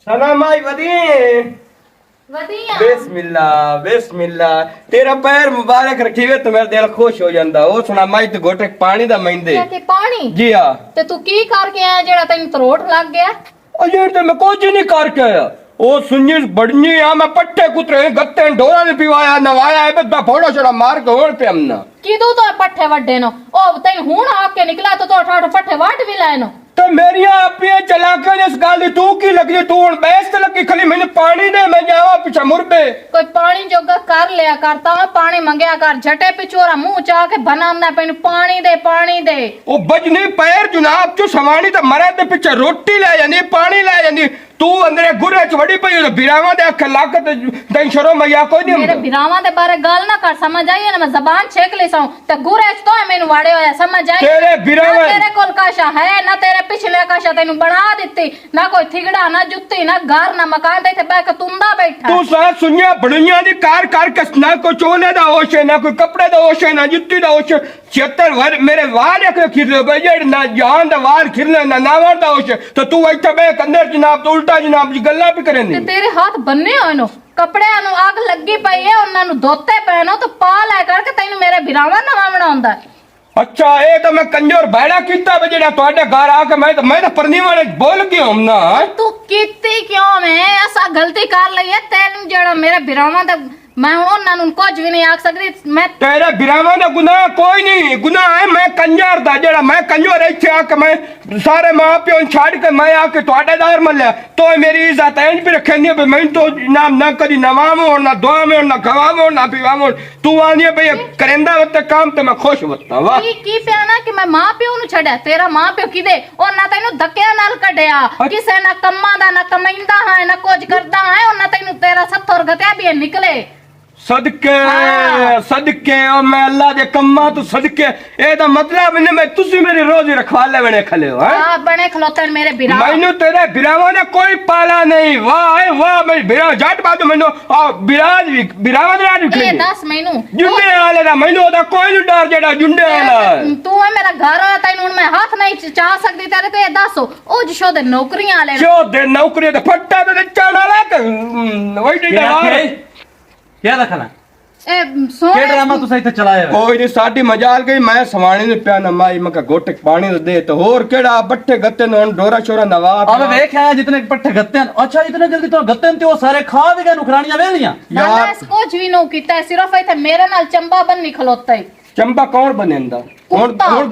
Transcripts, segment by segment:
सलाम आई वदी ਵਧੀਆ बिस्मिल्लाह बिस्मिल्लाह तेरा पैर मुबारक रखीवे तो मेरा दिल खुश हो जांदा ओ सुना माई ते घोटे पानी दा मैंदे ਕਿ ਪਾਣੀ जी हां ਤੇ ਤੂੰ ਕੀ ਕਰਕੇ ਆਇਆ ਜਿਹੜਾ ਤੈਨੂੰ ਤਰੋਟ ਲੱਗ ਗਿਆ ओ जेड़ ते मैं कुछ नहीं करके आया ओ सुन्नी बड़नी आ मैं पट्टे कुतरे गत्ते डोरा ने पिवाया नवाया है बदा फोड़ा छड़ा मार के होण पे हमना ਕਿਦੋਂ ਤੋਂ ਇਹ ਪੱਠੇ ਵੱਡੇ ਨੂੰ ਉਹ ਤੈਨੂੰ ਹੁਣ ਆ ਕੇ ਨਿਕਲਾ ਤੋ ਤੋਂ ਠਾਠ ਪੱਠੇ ਵੱਢ ਵੀ ਲੈ ਨੂੰ तो मेरिया अपनी चला के इस गाल दी तू की लगी तू हुन बैस ते लगी खाली मैंने पानी दे मैं जावा पीछे मुरबे ਕੋਈ ਪਾਣੀ ਜੋਗਾ ਕਰ ਲਿਆ ਕਰਤਾ ਪਾਣੀ ਮੰਗਿਆ ਕਰ ਝਟੇ ਪਿਛੋਰਾ ਮੂੰਹ ਚਾ ਕੇ ਬਣਾਉਂਦਾ ਪੈਨੂੰ ਪਾਣੀ ਦੇ ओ बजनी पैर जनाब तू सवानी ते मरे ते पीछे रोटी ले जानी पानी ले जानी तू अंदर गुरे च वड़ी पई बिरावा दे अख लाग ते तैन शरो मैया कोई नहीं ਮੇਰੇ ਬਿਰਾਵਾਂ ਦੇ ਬਾਰੇ ਗੱਲ ਨਾ ਕਰ ਸਮਝ ਆਈ ਨਾ ਮੈਂ ਜ਼ਬਾਨ ਛੇਕ ਲਈ ਸਾਂ ਤੇ ਗੁਰੇ ਚ ਤੋਂ ਮੈਨੂੰ ਵਾੜੇ ਹੋਇਆ ਸਮਝ ਆਈ तेरे बिरावा ਤੇਰੇ ਕੋਲ ਕਾਸ਼ਾ ਹੈ ਨਾ ਤੇਰੇ ਪਿਛਲੇ ਕਾਸ਼ਾ ਤੈਨੂੰ ਬਣਾ ਦਿੱਤੀ ਨਾ ਕੋਈ ਥਿਗੜਾ ਨਾ ਜੁੱਤੀ ਨਾ ਘਰ ਨਾ ਮਕਾਨ ਤੇ ਇੱਥੇ ਬੈ ਕੇ ਤੁੰਦਾ ਬੈਠਾ तू सा सुनिया बड़िया दी कार के ना कोई चोले दा होश है ना कोई कपड़े दा होश है ना जुत्ती दा होश है 76 मेरे वार एक खिरले बजे ना जान दा वार खिरले ना नावर दा होश है तो तू इत्थे बे अंदर जनाब तो उल्टा जनाब जी गल्ला भी करे ਤੇ नहीं ਤੇਰੇ ਹੱਥ ਬੰਨੇ ਹੋਏ ਨੂੰ ਕੱਪੜਿਆਂ ਨੂੰ ਅੱਗ ਲੱਗੀ ਪਈ ਹੈ ਉਹਨਾਂ ਨੂੰ ਧੋਤੇ ਪਏ ਨੂੰ ਤੇ ਪਾ ਲੈ ਕਰਕੇ ਤੈਨੂੰ ਮੇਰੇ ਬਿਰਾਵਾ ਨਵਾਂ ਬਣਾਉਂਦਾ अच्छा ये तो मैं कंजर बैड़ा कीता बे जेड़ा ਤੁਹਾਡੇ घर आके मैं तो परनी वाले बोल के हम ना ਤੂੰ ਕੀਤੀ ਕਿਉਂ ਮੈਂ ਐਸਾ ਗਲਤੀ ਕਰ ਲਈ ਹੈ ਤੈਨੂੰ ਜਿਹੜਾ ਮੇਰੇ ਬਿਰਾਵਾ ਦਾ ਮੈਂ ਉਹਨਾਂ ਨੂੰ ਕੁਝ ਵੀ ਨਹੀਂ ਆਖ ਸਕਦੀ ਮੈਂ तेरे बिरावा दा गुनाह कोई नहीं गुनाह है मैं कंजर दा जेड़ा मैं कंजर इत्थे आके मैं सारे मां प्यो छाड़ के मैं आके ਤੁਹਾਡੇ दार मल्या तो मेरी इज्जत इंज भी रखनी है मैं तो नाम ना कदी नवाम हो ना दुआ में ना गवाम हो ना पीवाम हो तू आनी भई करेंदा वत काम ते मैं खुश वता वाह ਕੀ ਪਿਆ ਨਾ ਕਿ ਮੈਂ ਮਾਂ ਪਿਓ ਨੂੰ ਛੱਡਿਆ ਤੇਰਾ ਮਾਂ ਪਿਓ ਕਿਦੇ ਉਹਨਾਂ ਤੈਨੂੰ ਧੱਕਿਆਂ ਨਾਲ ਕੱਢਿਆ ਕਿਸੇ ਨਾ ਕੰਮਾਂ ਦਾ ਨਾ ਕਮਾਈਂਦਾ ਹੈ ਨਾ ਕੁਝ ਕਰਦਾ ਹੈ ਉਹਨਾਂ ਤੈਨੂੰ ਤੇਰਾ ਸੱਥੋਰ ਗਤਿਆ ਵੀ ਨਿਕਲੇ सदके सदके और मैं अल्लाह दे कम्मा तो सदके ए दा मतलब ने मैं तुसी मेरी रोजी रखवाले बने खले हो हैं हां बने खलोते मेरे बिरा मैनू तेरे बिरावा ने कोई पाला नहीं वाह मैं बिरा जट बादू मैनू आ बिराज भी बिरावा दे राज भी ਇਹ ਦੱਸ ਮੈਨੂੰ जुंडे वाले दा मैनू ओदा कोई नहीं डर जेड़ा जुंडे वाला ਤੂੰ ਹੈ ਮੇਰਾ ਘਰ ਆ ਤੈਨੂੰ ਹੁਣ ਮੈਂ ਹੱਥ ਨਹੀਂ ਚਾ ਸਕਦੀ ਤੇਰੇ ਤੇ ਇਹ ਦੱਸ ਉਹ ਜਿਸ਼ੋ ਦੇ ਨੌਕਰੀਆਂ ਵਾਲੇ जो दे नौकरी ते फट्टा ते चाणा ला के वही डर क्या रखना ਇਹ क्या ਸੋਹਣੇ ड्रामा तुसा इथे चलाया हुआ कोई नहीं साडी मजाल गई मैं सवाणी ने पिया ना माई मैं गोटे पानी दे तो होर केड़ा बट्टे गत्ते न डोरा छोरा नवा अबे देख आया जितने पट्टे गत्ते हैं अच्छा इतने जल्दी तो गत्ते हैं ते वो सारे खा भी गए नुकरानियां वेलियां यार कुछ भी नहीं ਕੀਤਾ ਸਿਰਫ ਇੱਥੇ ਮੇਰੇ ਨਾਲ ਚੰਬਾ ਬੰਨੀ ਖਲੋਤਾ ਹੈ चंबा कौन बनेंदा हुन कुत्ता। हुन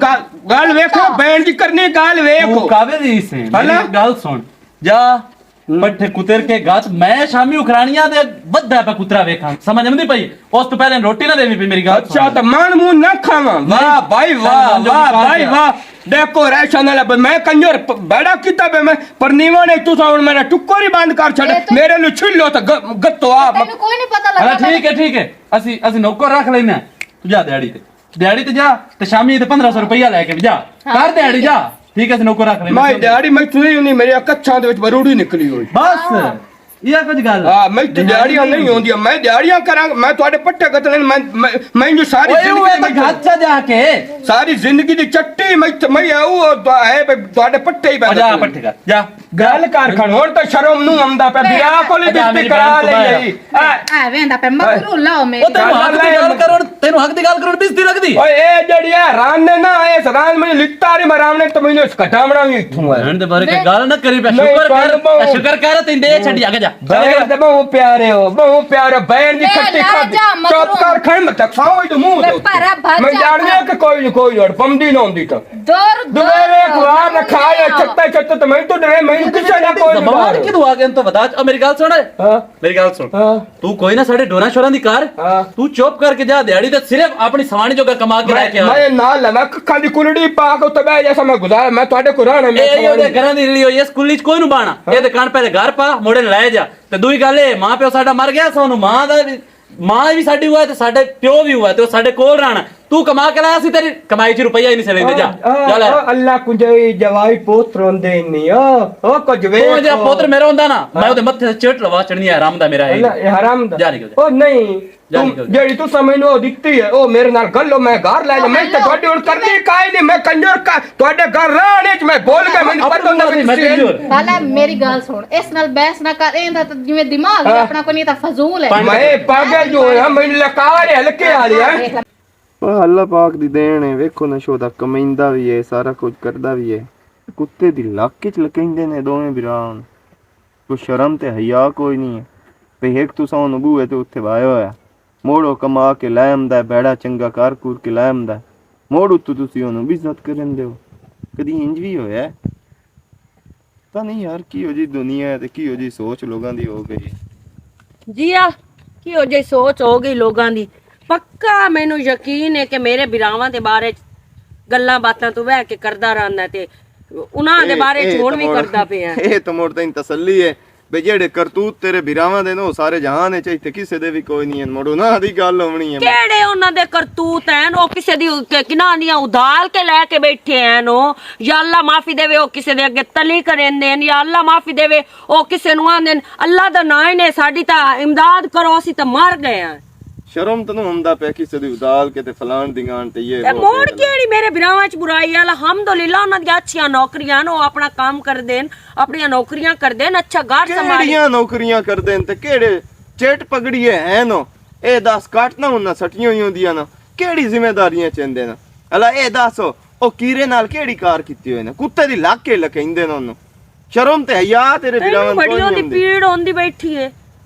गाल वेखो बैन दी करनी गाल तू वेखो कावे दी से भला? मेरी गाल सुन जा पट्टे कुतर के गाच मैं शामी उखरानियां दे बद्दा पे कुतरा वेखा समझ में नहीं पई उस तो पहले रोटी ना देवी पे मेरी गाल अच्छा तो मान मुंह ना खावा वाह भाई वाह भाई वाह देखो रेशन वाला मैं कंजर बड़ा किता पे मैं परनीवा ने तू साउंड मेरा टुक्कोरी बंद कर छड़ मेरे नु छिल्लो तो गत्तो आ ਤੈਨੂੰ ਕੋਈ ਨਹੀਂ ਪਤਾ हां ਲੱਗਾ ठीक है ਅਸੀਂ नौकर रख लेना तू जा दिहाड़ी ते जा ते शामी ते 1500 रुपया लेके जा कर दिहाड़ी जा ठीक है नौकर रख लेना मैं दिहाड़ी मैं तुई नहीं मेरे कच्छां दे विच बरूड़ी निकली होई बस ये कुछ गल हां मैं दिहाड़ियां नहीं होंदी मैं दिहाड़ियां करा मैं ਤੁਹਾਡੇ ਪੱਟੇ गतने मैं जो सारी ओए घाचा जाके सारी जिंदगी दी चट्टी मैं आऊ है ਤੁਹਾਡੇ ਪੱਟੇ ਹੀ जा पट्टे कर जा ਗੱਲ ਕਰ ਖਣ ਹੁਣ ਤਾਂ ਸ਼ਰਮ ਨੂੰ ਆਉਂਦਾ ਪਿਆ ਵਿਆਹ ਕੋਲੇ ਬਿਸਤੀ ਕਰਾ ਲਈ ਆ ਵੇਂਦਾ ਪੇ ਮਗਰੂ ਲਾਓ ਮੇ ਉਹ ਤੈਨੂੰ ਹੱਕ ਦੀ ਗੱਲ ਕਰੋ ਤੈਨੂੰ ਹੱਕ ਦੀ ਗੱਲ ਕਰੋ ਬਿਸਤੀ ਲੱਗਦੀ ਓਏ ਇਹ ਜਿਹੜੀ ਆ ਰਾਮ ਨੇ ਨਾ ਇਹ ਸਰਾਨ ਮੈਨੂੰ ਲਿੱਤਾ ਰੇ ਮਰਾਮ ਨੇ ਤੇ ਮੈਨੂੰ ਇਸ ਘਟਾਵਣਾ ਵੀ ਇੱਥੋਂ ਆ ਰਹਿਣ ਦੇ ਬਾਰੇ ਕੋਈ ਗੱਲ ਨਾ ਕਰੀ ਪੈ ਸ਼ੁਕਰ ਕਰ ਤੈਨੂੰ ਦੇ ਛੱਡੀ ਆ ਜਾ ਬੈਰ ਦੇ ਬਹੁਤ ਪਿਆਰੇ ਹੋ ਬੈਰ ਦੀ ਖੱਟੀ ਖਾਦੀ ਚੁੱਪ ਕਰ ਖਣ ਮਤ ਖਾਓ ਇਹ ਮੂੰਹ ਦੇ ਮੈਂ ਜਾਣਿਆ ਕਿ ਕੋਈ ਹੋਰ ਪੰਦੀ ਨਾ ਹੁੰਦੀ ਤਾਂ ਦੌਰ ਦੁਰੇ ਖਵਾਰ ਨਾ ਖਾਏ ਚੱਤੇ ਤੇ ਮੈਂ ਤਾਂ ਡਰੇ ਮੈਨੂੰ ਕਿਸੇ ਦਾ ਕੋਈ ਜ਼ਬਾਨ ਕਿਦੋਂ ਆ ਗਿਆ ਤੂੰ ਬਤਾ ਮੇਰੀ ਗੱਲ ਸੁਣ ਹਾਂ ਮੇਰੀ ਗੱਲ ਸੁਣ ਹਾਂ ਤੂੰ ਕੋਈ ਨਾ ਸਾਡੇ ਡੋਰਾ ਸ਼ੋਰਾਂ ਦੀ ਕਾਰ ਹਾਂ। ਤੂੰ ਚੁੱਪ ਕਰਕੇ ਜਾ ਦਿਹਾੜੀ ਤੇ ਸਿਰਫ ਆਪਣੀ ਸਵਾਣੀ ਜੋਗਾ ਕਮਾ ਕੇ ਲੈ ਕੇ ਆ ਮੈਂ ਨਾਲ ਲੈਣਾ ਅੱਖਾਂ ਦੀ ਕੁਲੜੀ ਪਾ ਕੇ ਉੱਤੇ ਬਹਿ ਜੈਸਾ ਮੈਂ ਗੁਜ਼ਾਰ ਮੈਂ ਤੁਹਾਡੇ ਕੋਲ ਰਹਿਣਾ ਮੈਂ ਇਹ ਉਹਦੇ ਘਰਾਂ ਦੀ ਰਲੀ ਹੋਈ ਹੈ ਸਕੂਲ ਵਿੱਚ ਕੋਈ ਨੂੰ ਬਾਣਾ ਇਹ ਦੁਕਾਨ ਪਹਿਲੇ ਘਰ ਪਾ ਮੋੜੇ ਲੈ ਜਾ ਤੇ ਦੂਈ ਗੱਲ ਇਹ ਮਾਂ ਪਿਓ ਸਾਡਾ ਮਰ ਗਿਆ ਸਾਨੂੰ ਮਾਂ ਵੀ ਸਾਡੀ ਹੋਇਆ ਤੇ ਸਾਡੇ ਪਿਓ ਵੀ ਹੋਇਆ ਤੇ ਉਹ ਸਾਡੇ ਕੋਲ ਰਹਿਣਾ तू कमा के लाया सी तेरी कमाई च रुपया ही नहीं सड़े जा जा ले अल्लाह कुंजे जवाई पोत्र होंदे नहीं ओ कुछ वे तू जे पुत्र मेरा हुंदा ना मैं ओदे मत्थे ते चट लवा चढ़नी हराम दा मेरा अल्लाह ये हराम दा जा निकल ओ नहीं जा निकल जेड़ी तू समझ नो दिखती है ओ मेरे नाल गल्लो मैं घर ले जा मैं तो ਤੁਹਾਡੀ ਹੁਣ ਕਰਦੀ ਕਾਈ ਨਹੀਂ ਮੈਂ ਕੰਜਰ का ਤੁਹਾਡੇ ਘਰ ਰਹਿਣੇ ਚ ਮੈਂ ਬੋਲ ਕੇ ਮੈਨੂੰ ਪਤਾ ਹੁੰਦਾ मैं कंजूर ਹਾਲਾ ਮੇਰੀ ਗੱਲ ਸੁਣ ਇਸ ਨਾਲ ਬਹਿਸ ਨਾ ਕਰ ਇਹਦਾ ਤਾਂ ਜਿਵੇਂ ਦਿਮਾਗ ਹੀ ਆਪਣਾ ਕੋਈ ਨਹੀਂ ਤਾਂ ਫਜ਼ੂਲ ਹੈ ਮੈਂ ਪਾਗਲ ਜੋ ਹੈ ਮੈਨੂੰ ਲਕਾਰ ਹਲਕੇ ਆ ਰਿਹਾ ਉਹ ਅੱਲਾ ਪਾਕ ਦੀ ਦੇਣ ਹੈ ਵੇਖੋ ਨਸ਼ੋ ਦਾ ਕਮਾਈਂਦਾ ਵੀ ਹੈ ਸਾਰਾ ਕੁਝ ਕਰਦਾ ਵੀ ਹੈ ਕੁੱਤੇ ਦੀ ਲੱਕ ਚ ਲਕੈਂਦੇ ਨੇ ਦੋਵੇਂ ਬਿਰਾਨ ਕੋਈ ਸ਼ਰਮ ਤੇ ਹਯਾ ਕੋਈ ਨਹੀਂ ਹੈ ਵੀ ਇੱਕ ਤੂੰ ਸੌ ਨਬੂਏ ਤੇ ਉੱਥੇ ਵਾਇਆ ਹੋਇਆ ਮੋੜੋ ਕਮਾ ਕੇ ਲੈ ਆਂਦਾ ਬੈੜਾ ਚੰਗਾ ਕਰ ਕੁਰ ਕੇ ਲੈ ਆਂਦਾ ਮੋੜੋ ਤੁਸੀਂ ਉਹਨੂੰ ਵੀ ਇੱਜ਼ਤ ਕਰਨ ਦਿਓ ਕਦੀ ਇੰਜ ਵੀ ਹੋਇਆ ਤਾਂ ਨਹੀਂ ਯਾਰ ਕੀ ਹੋ ਜੀ ਦੁਨੀਆ ਹੈ ਤੇ ਕੀ ਹੋ ਜੀ ਸੋਚ ਲੋਕਾਂ ਦੀ ਹੋ ਗਈ ਜੀ ਆ ਕੀ ਹੋ ਜੇ ਸੋਚ ਹੋ ਗਈ ਲੋਕਾਂ ਦੀ ਪੱਕਾ ਮੈਨੂੰ ਯਕੀਨ ਹੈ ਕਿ ਮੇਰੇ ਬਿਰਾਵਾਂ ਦੇ ਬਾਰੇ ਚ ਗੱਲਾਂ ਬਾਤਾਂ ਤੂੰ ਬਹਿ ਕੇ ਕਰਦਾ ਰਹਿੰਦਾ ਤੇ ਉਹਨਾਂ ਦੇ ਬਾਰੇ ਚ ਹੁਣ ਵੀ ਕਰਦਾ ਪਿਆ ਇਹ ਤਾਂ ਮੋੜ ਤੈਨੂੰ ਤਸੱਲੀ ਹੈ ਬਈ ਜਿਹੜੇ ਕਰਤੂਤ ਤੇਰੇ ਬਿਰਾਵਾਂ ਦੇ ਨੇ ਉਹ ਸਾਰੇ ਜਹਾਨ ਵਿੱਚ ਇੱਥੇ ਕਿਸੇ ਦੇ ਵੀ ਕੋਈ ਨਹੀਂ ਹੈ ਮੋੜੋ ਨਾ ਦੀ ਗੱਲ ਹੋਣੀ ਹੈ ਕਿਹੜੇ ਉਹਨਾਂ ਦੇ ਕਰਤੂਤ ਐਨ ਉਹ ਕਿਸੇ ਦੀ ਕਿਨਾਂ ਦੀਆਂ ਉਦਾਲ ਕੇ ਲੈ ਕੇ ਬੈਠੇ ਐਨ ਉਹ ਜਾਂ ਅੱਲਾ ਮਾਫੀ ਦੇਵੇ ਉਹ ਕਿਸੇ ਦੇ ਅੱਗੇ ਤਲੀ ਕਰੇਂਦੇ ਨੇ ਜਾਂ ਅੱਲਾ ਮਾਫੀ ਦੇਵੇ ਉਹ ਕਿਸੇ ਨੂੰ ਆਂਦੇ ਨੇ ਅੱਲਾ ਦਾ ਨਾਂ ਨੇ ਸਾਡੀ ਤਾਂ ਇਮਦਾਦ ਕਰੋ ਅਸੀਂ ਤਾਂ ਮਰ ਗਏ ਆ ਸ਼ਰਮ ਤੈਨੂੰ ਹੁੰਦਾ ਪਿਆ ਕਿਸੇ ਦੀ ਉਦਾਲ ਕੇ ਤੇ ਫਲਾਣ ਦਿਗਾਣ ਤੇ ਇਹ ਤੇ ਮੋੜ ਕਿਹੜੀ ਮੇਰੇ ਬਿਰਾਵਾਂ ਚ ਬੁਰਾਈ ਆ ਅਲਹਮਦੁਲਿਲਾ ਉਹਨਾਂ ਦੀਆਂ ਅੱਛੀਆਂ ਨੌਕਰੀਆਂ ਨੇ ਉਹ ਆਪਣਾ ਕੰਮ ਕਰਦੇ ਨੇ ਆਪਣੀਆਂ ਨੌਕਰੀਆਂ ਕਰਦੇ ਨੇ ਅੱਛਾ ਘਰ ਸੰਭਾਲ ਕਿਹੜੀਆਂ ਨੌਕਰੀਆਂ ਕਰਦੇ ਨੇ ਤੇ ਕਿਹੜੇ ਚੇਟ ਪਗੜੀਏ ਹੈ ਨੋ ਇਹ 10 ਕੱਟ ਨਾ ਉਹਨਾਂ ਸਟੀਆਂ ਹੋਈਆਂ ਹੁੰਦੀਆਂ ਨਾ ਕਿਹੜੀ ਜ਼ਿੰਮੇਵਾਰੀਆਂ ਚੰਦੇ ਨਾ ਅਲਾ ਇਹ ਦੱਸੋ ਉਹ ਕੀਰੇ ਨਾਲ ਕਿਹੜੀ ਕਾਰ ਕੀਤੀ ਹੋਈ ਨਾ ਕੁੱਤੇ ਦੀ ਲੱਕ ਕੇ ਲਕੈਂਦੇ ਨੇ ਉਹਨੂੰ ਸ਼ਰਮ ਤੇ ਹਯਾ ਤੇਰੇ ਬਿਰਾਵਾਂ ਨੂੰ ਬੜੀ ਉਹਦੀ ਪੀੜ ਹੁੰਦੀ ਬੈਠੀ ਏ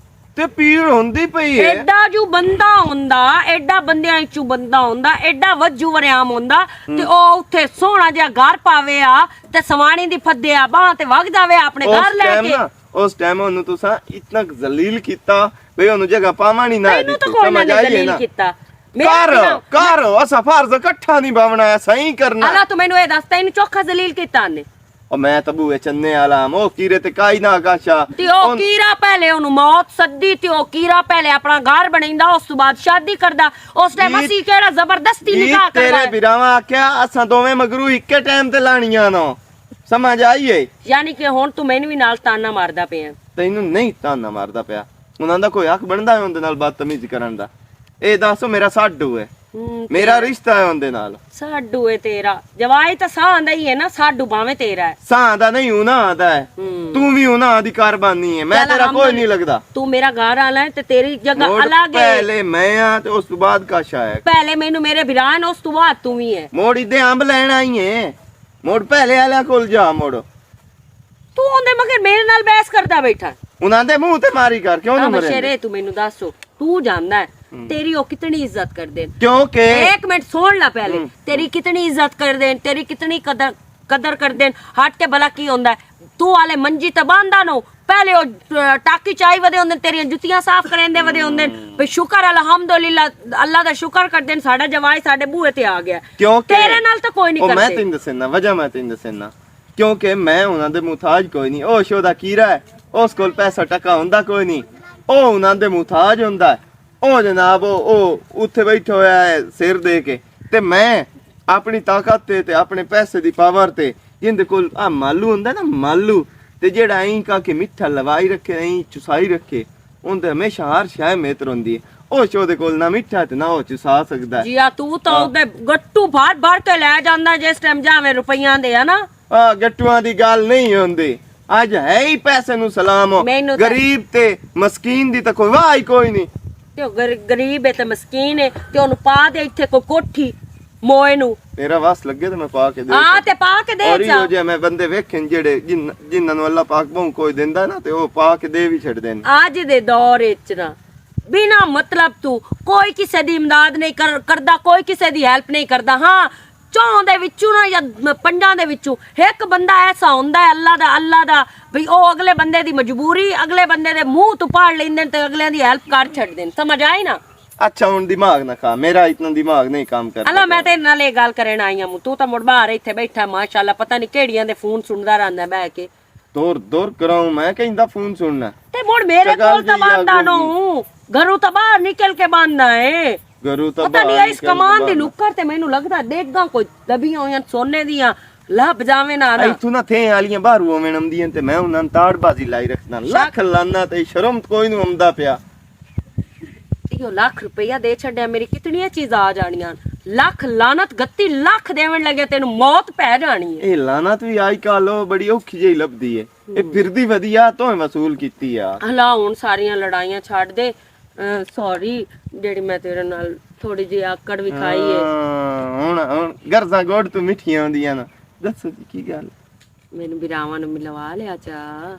ਤੇ ਪੀੜ ਹੁੰਦੀ ਪਈ ਹੈ ਐਡਾ ਜੋ ਬੰਦਾ ਹੁੰਦਾ ਐਡਾ ਬੰਦਿਆਂ ਚੋਂ ਬੰਦਾ ਹੁੰਦਾ ਐਡਾ ਵੱਜੂ ਵਰਿਆਮ ਹੁੰਦਾ ਤੇ ਉਹ ਉੱਥੇ ਸੋਹਣਾ ਜਿਹਾ ਘਰ ਪਾਵੇ ਆ ਤੇ ਸਵਾਣੀ ਦੀ ਫੱਦੇ ਆ ਬਾਹ ਤੇ ਵਗ ਜਾਵੇ ਆਪਣੇ ਘਰ ਲੈ ਕੇ ਉਸ ਟਾਈਮ ਉਹਨੂੰ ਤੁਸੀਂ ਇਤਨਾ ਜ਼ਲੀਲ ਕੀਤਾ ਬਈ ਉਹਨੂੰ ਜਗ੍ਹਾ ਪਾਵਾਂ ਨਹੀਂ ਨਾ ਮੈਨੂੰ ਤਾਂ ਕੋਈ ਨਾ ਦਲੀਲ ਕੀਤਾ ਕਰ ਅਸਾਂ ਫਰਜ਼ ਇਕੱਠਾ ਨਹੀਂ ਬਾਵਣਾ ਸਹੀ ਕਰਨਾ ਅੱਲਾ ਤੂੰ ਮੈਨੂੰ ਇਹ ਦੱਸ ਤੈਨੂੰ ਚੋਖਾ ਜ਼ਲੀਲ ਕੀਤਾ ਨੇ ਉਹ ਮੈਂ ਤਬੂਏ ਚੰਨੇ ਵਾਲਾ ਉਹ ਕੀਰੇ ਤੇ ਕਾਈ ਨਾ ਗਾਸ਼ਾ ਤੇ ਉਹ ਕੀਰਾ ਪਹਿਲੇ ਉਹਨੂੰ ਮੌਤ ਸੱਦੀ ਤੇ ਉਹ ਕੀਰਾ ਪਹਿਲੇ ਆਪਣਾ ਘਰ ਬਣਾਉਂਦਾ ਉਸ ਤੋਂ ਬਾਅਦ ਸ਼ਾਦੀ ਕਰਦਾ ਉਸ ਟਾਈਮ ਅਸੀਂ ਕਿਹੜਾ ਜ਼ਬਰਦਸਤੀ ਨਿਕਾਹ ਕਰਦਾ ਤੇਰੇ ਬਿਰਾਵਾਂ ਆਖਿਆ ਅਸਾਂ ਦੋਵੇਂ ਮਗਰੂ ਇੱਕੇ ਟਾਈਮ ਤੇ ਲਾਣੀਆਂ ਨਾ ਸਮਝ ਆਈਏ ਯਾਨੀ ਕਿ ਹੁਣ ਤੂੰ ਮੈਨੂੰ ਵੀ ਨਾਲ ਤਾਨਾ ਮਾਰਦਾ ਪਿਆ ਤੈਨੂੰ ਨਹੀਂ ਤਾਨਾ ਮਾਰਦਾ ਪਿਆ ਉਹਨਾਂ ਦਾ ਕੋਈ ਹੱਕ ਬਣਦਾ ਹੈ ਉਹਦੇ ਨਾਲ ਬਦਤਮੀਜ਼ੀ ਕਰਨ ਦਾ ਇਹ ਦੱਸੋ ਮੇਰਾ ਸਾਡੂ ਹੈ ਮੇਰਾ ਰਿਸ਼ਤਾ ਹੈ ਉਹਦੇ ਨਾਲ ਸਾਡੂ ਏ ਤੇਰਾ ਜਵਾਈ ਤਾਂ ਸਾਹ ਆਂਦਾ ਹੀ ਹੈ ਨਾ ਸਾਡੂ ਭਾਵੇਂ ਤੇਰਾ ਹੈ ਸਾਂ ਦਾ ਨਹੀਂ ਉਹਨਾਂ ਆਦਾ ਹੈ ਤੂੰ ਵੀ ਉਹਨਾਂ ਦੀ ਕਾਰਬਾਨੀ ਹੈ ਮੈਂ ਤੇਰਾ ਕੋਈ ਨਹੀਂ ਲੱਗਦਾ ਤੂੰ ਮੇਰਾ ਘਰ ਆਲਾ ਤੇ ਤੇਰੀ ਜਗ੍ਹਾ ਅਲੱਗ ਹੈ ਪਹਿਲੇ ਮੈਂ ਆ ਤੇ ਉਸ ਤੋਂ ਬਾਅਦ ਕਾਸ਼ਾ ਹੈ ਪਹਿਲੇ ਮੈਨੂੰ ਮੇਰੇ ਵਿਰਾਨ ਉਸ ਤੋਂ ਬਾਅਦ ਤੂੰ ਵੀ ਹੈ ਮੋੜ ਇਦੇ ਅੰਬ ਲੈਣ ਆਈ ਹੈ ਮੋੜ ਪਹਿਲੇ ਵਾਲਿਆਂ ਕੋਲ ਜਾ ਮੋੜ ਤੂੰ ਉਹਦੇ ਮਗਰ ਮੇਰੇ ਨਾਲ ਬਹਿਸ ਕਰਦਾ ਬੈਠਾ ਉਹਨਾਂ ਦੇ ਮੂੰਹ ਤੇ ਮਾਰੀ ਕਰ ਕਿਉਂ ਨਾ ਮਰੇ ਸ਼ੇਰੇ ਤੂੰ ਮੈਨੂੰ ਦੱਸੋ ਤੂੰ ਜਾਣਦਾ ਹੈ तेरी वो कितनी इज्जत कर दे क्योंकि एक मिनट सुन ला पहले तेरी कितनी इज्जत कर दे तेरी कितनी कदर कर दे हट के भला की होंदा है तू वाले मंजी ते बांधा नो पहले वो टाकी चाय वदे होंदे तेरी जुतियां साफ करेंदे वदे होंदे पे शुक्र अल्हम्दुलिल्लाह अल्लाह दा शुक्र कर देन साडा जवाई साडे बूहे ते आ गया क्योंकि तेरे नाल तो कोई नहीं करदे मैं तैਨੂੰ दसना वजह मैं तैਨੂੰ दसना क्योंकि मैं उन्हां दे मुताज कोई नहीं ओ शोदा कीरा है उस कोल पैसा टका हुंदा कोई नहीं ओ उन्हां दे मुताज हुंदा है ਉਹ ਜਨਾਬ ਉਹ ਉੱਥੇ ਬੈਠਾ ਹੋਇਆ ਹੈ ਸਿਰ ਦੇ ਕੇ ਤੇ ਮੈਂ ਆਪਣੀ ਤਾਕਤ ਤੇ ਆਪਣੇ ਪੈਸੇ ਦੀ ਪਾਵਰ ਤੇ ਜਿੰਦੇ ਕੋਲ ਆ ਮਾਲੂ ਹੁੰਦਾ ਨਾ ਮਾਲੂ ਤੇ ਜਿਹੜਾ ਐਂ ਕਾ ਕੇ ਮਿੱਠਾ ਲਵਾਈ ਰੱਖੇ ਐਂ ਚੁਸਾਈ ਰੱਖੇ ਉਹਦੇ ਹਮੇਸ਼ਾ ਹਰ ਸ਼ੈ ਮੇਤਰ ਹੁੰਦੀ ਹੈ ਉਹ ਸ਼ੋਦੇ ਕੋਲ ਨਾ ਮਿੱਠਾ ਤੇ ਨਾ ਉਹ ਚੁਸਾ ਸਕਦਾ ਜੀ ਆ ਤੂੰ ਤਾਂ ਉਹਦੇ ਗੱਟੂ ਭਰ ਕੇ ਲੈ ਜਾਂਦਾ ਜਿਸ ਟਾਈਮ ਜਾਵੇਂ ਰੁਪਈਆਂ ਦੇ ਆ ਨਾ ਆ ਗੱਟੂਆਂ ਦੀ ਗੱਲ ਨਹੀਂ ਹੁੰਦੀ ਅੱਜ ਹੈ ਹੀ ਪੈਸੇ ਨੂੰ ਸਲਾਮ ਗਰੀਬ ਤੇ ਮਸਕੀਨ ਦੀ ਤਾਂ ਕੋਈ ਵਾਹ ਹੀ ਕੋਈ ਨਹੀਂ ਤੇ ਗਰੀਬ ਹੈ ਤੇ ਮਸਕੀਨ ਹੈ ਤੇ ਉਹਨੂੰ ਪਾ ਦੇ ਇੱਥੇ ਕੋਈ ਕੋਠੀ ਮੋਏ ਨੂੰ ਮੇਰਾ ਵਾਸ ਲੱਗੇ ਤੇ ਮੈਂ ਪਾ ਕੇ ਦੇ ਹਾਂ ਤੇ ਪਾ ਕੇ ਦੇ ਔਰ ਇਹੋ ਜਿਹਾ ਮੈਂ ਬੰਦੇ ਵੇਖੇ ਜਿਹੜੇ ਜਿਨ੍ਹਾਂ ਨੂੰ ਅੱਲਾਹ ਪਾਕ ਬਹੁ ਕੋਈ ਦਿੰਦਾ ਨਾ ਤੇ ਉਹ ਪਾ ਕੇ ਦੇ ਵੀ ਛੱਡਦੇ ਨੇ ਅੱਜ ਦੇ ਦੌਰ ਵਿੱਚ ਨਾ ਬਿਨਾ ਮਤਲਬ ਤੂੰ ਕੋਈ ਕਿਸੇ ਦੀ ਇਮਦਾਦ ਨਹੀਂ ਕਰਦਾ ਕੋਈ ਕਿਸੇ ਦੀ ਹੈਲਪ ਨਹੀਂ ਕਰਦਾ ਹਾਂ ਚੌਂ ਦੇ ਵਿੱਚੋਂ ਨਾ ਜਾਂ ਪੰਜਾਂ ਦੇ ਵਿੱਚੋਂ ਇੱਕ ਬੰਦਾ ਐਸਾ ਹੁੰਦਾ ਹੈ ਅੱਲਾ ਦਾ ਵੀ ਉਹ ਅਗਲੇ ਬੰਦੇ ਦੀ ਮਜਬੂਰੀ ਅਗਲੇ ਬੰਦੇ ਦੇ ਮੂੰਹ ਤੋਂ ਪਾੜ ਲੈਂਦੇ ਨੇ ਤੇ ਅਗਲਿਆਂ ਦੀ ਹੈਲਪ ਕਰ ਛੱਡਦੇ ਨੇ ਸਮਝ ਆਈ ਨਾ अच्छा ਹੁਣ ਦਿਮਾਗ ਨਾ ਖਾ ਮੇਰਾ ਇਤਨਾ ਦਿਮਾਗ ਨਹੀਂ ਕੰਮ ਕਰਦਾ ਅੱਲਾ ਮੈਂ ਤੇ ਨਾਲ ਇਹ ਗੱਲ ਕਰਨ ਆਈ ਹਾਂ ਤੂੰ ਤਾਂ ਮੁੜ ਬਾਹਰ ਇੱਥੇ ਬੈਠਾ ਮਾਸ਼ਾਅੱਲਾ ਪਤਾ ਨਹੀਂ ਕਿਹੜੀਆਂ ਦੇ ਫੋਨ ਸੁਣਦਾ ਰਹਿੰਦਾ ਬਹਿ ਕੇ ਦੂਰ ਕਰਾਉ ਮੈਂ ਕਹਿੰਦਾ ਫੋਨ ਸੁਣਨਾ ਤੇ ਮੁੜ ਮੇਰੇ ਕੋਲ ਤਾਂ ਬਾਂਦਾ ਨੂੰ ਘਰੋਂ ਤਾਂ ਬਾਹਰ ਨਿਕਲ ਕੇ ਬਾਂਦਾ ਹੈ ਗਰੂ ਤਾਂ ਪਤਾ ਨਹੀਂ ਬਾਹਰ ਇਸ ਕਮਾਨ ਦੀ ਨੁੱਕਰ ਤੇ ਮੈਨੂੰ ਲੱਗਦਾ ਦੇਖਦਾ ਕੋਈ ਦਬੀਆਂ ਹੋਈਆਂ ਸੋਨੇ ਦੀਆਂ ਲੱਭ ਜਾਵੇ ਨਾ ਇੱਥੋਂ ਨਾ ਥੇ ਵਾਲੀਆਂ ਬਾਹਰੋਂ ਆਵੇਂ ਆਉਂਦੀਆਂ ਤੇ ਮੈਂ ਉਹਨਾਂ ਨੂੰ ਤਾੜਬਾਜ਼ੀ ਲਾਈ ਰੱਖਦਾ ਲੱਖ ਲਾਨਾ ਤੇ ਸ਼ਰਮ ਕੋਈ ਨੂੰ ਆਉਂਦਾ ਪਿਆ ਇਹੋ ਲੱਖ ਰੁਪਈਆ ਦੇ ਛੱਡਿਆ ਮੇਰੀ ਕਿਤਨੀਆਂ ਚੀਜ਼ਾਂ ਆ ਜਾਣੀਆਂ ਲੱਖ ਲਾਨਤ ਗੱਤੀ ਲੱਖ ਦੇਵਣ ਲੱਗੇ ਤੈਨੂੰ ਮੌਤ ਪੈ ਜਾਣੀ ਹੈ ਇਹ ਲਾਨਤ ਵੀ ਆਈ ਕਾਲੋ ਬੜੀ ਔਖੀ ਜਿਹੀ ਲੱਭਦੀ ਏ ਇਹ ਫਿਰਦੀ ਵਧੀਆ ਤੋਂ ਵਸੂਲ ਕੀਤੀ ਆ ਹਲਾ ਹੁਣ ਸਾਰੀਆਂ ਲੜਾਈਆਂ ਛੱਡ ਦੇ ਸੌਰੀ ਜਿਹੜੀ ਮੈਂ ਤੇਰੇ ਨਾਲ ਥੋੜੀ ਜਿਹੀ ਆਕੜ ਵੀ ਖਾਈ ਏ ਹੁਣ ਗਰਜ਼ਾਂ ਗੋੜ ਤੋਂ ਮਿੱਠੀਆਂ ਹੁੰਦੀਆਂ ਨਾ ਦੱਸੋ ਜੀ ਕੀ ਗੱਲ ਮੈਨੂੰ ਬਿਰਾਵਾਂ ਨੂੰ ਮਿਲਵਾ ਲਿਆ ਚਾ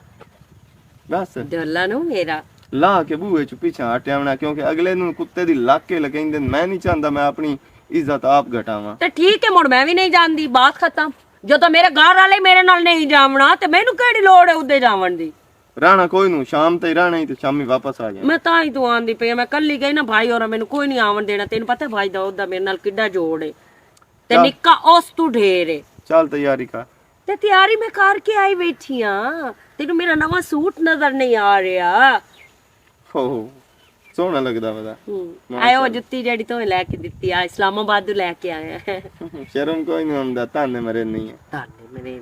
ਬਸ ਡੱਲਾ ਨੂੰ ਮੇਰਾ ਲਾ ਕੇ ਬੂਹੇ ਚ ਪਿੱਛਾ ਹਟਿਆਵਣਾ ਕਿਉਂਕਿ ਅਗਲੇ ਨੂੰ ਕੁੱਤੇ ਦੀ ਲਾਕੇ ਲਗਾਈਂਦੇ ਮੈਂ ਨਹੀਂ ਚਾਹੁੰਦਾ ਮੈਂ ਆਪਣੀ ਇੱਜ਼ਤ ਆਪ ਘਟਾਵਾਂ ਤੇ ਠੀਕ ਹੈ ਮੁੜ ਮੈਂ ਵੀ ਨਹੀਂ ਜਾਂਦੀ ਬਾਤ ਖਤਮ ਜਦੋਂ ਮੇਰੇ ਘਰ ਵਾਲੇ ਮੇਰੇ ਨਾਲ ਨਹੀਂ ਜਾਵਣਾ ਤੇ ਮੈਨੂੰ ਕਿਹੜੀ ਲੋੜ ਹੈ ਉੱਦੇ ਜਾਵਣ ਦੀ ਰਾਣਾ ਕੋਈ ਨੂੰ ਸ਼ਾਮ ਤੇ ਰਹਿਣਾ ਹੀ ਤੇ ਸ਼ਾਮੀ ਵਾਪਸ ਆ ਜਾਣਾ ਮੈਂ ਤਾਂ ਹੀ ਤੂੰ ਆਂਦੀ ਪਈ ਮੈਂ ਕੱਲੀ ਗਈ ਨਾ ਭਾਈ ਹੋਰਾਂ ਮੈਨੂੰ ਕੋਈ ਨਹੀਂ ਆਵਣ ਦੇਣਾ ਤੈਨੂੰ ਪਤਾ ਭਾਈ ਦਾ ਉਹਦਾ ਮੇਰੇ ਨਾਲ ਕਿੱਡਾ ਜੋੜ ਏ ਤੇ ਨਿੱਕਾ ਉਸ ਤੂੰ ਢੇਰ ਏ ਚੱਲ ਤਿਆਰੀ ਕਰ ਤੇ ਤਿਆਰੀ ਮੈਂ ਕਰਕੇ ਆਈ ਬੈਠੀ ਆ ਤੈਨੂੰ ਮੇਰਾ ਨਵਾਂ ਸੂਟ ਨਜ਼ਰ ਨਹੀਂ ਆ ਰਿਹਾ ਹੋ ਸੋਹਣਾ ਲੱਗਦਾ ਵਦਾ ਆਇਓ ਜੁੱਤੀ ਜਿਹੜੀ ਤੂੰ ਲੈ ਕੇ ਦਿੱਤੀ ਆ ਇਸਲਾਮਾਬਾਦ ਤੋਂ ਲੈ ਕੇ ਆਇਆ ਸ਼ਰਮ ਕੋਈ ਨਹੀਂ ਆਉਂਦਾ ਤਾਨੇ ਮਰੇ ਨਹੀਂ ਹੈ ਤਾਨੇ ਮੇਰੇ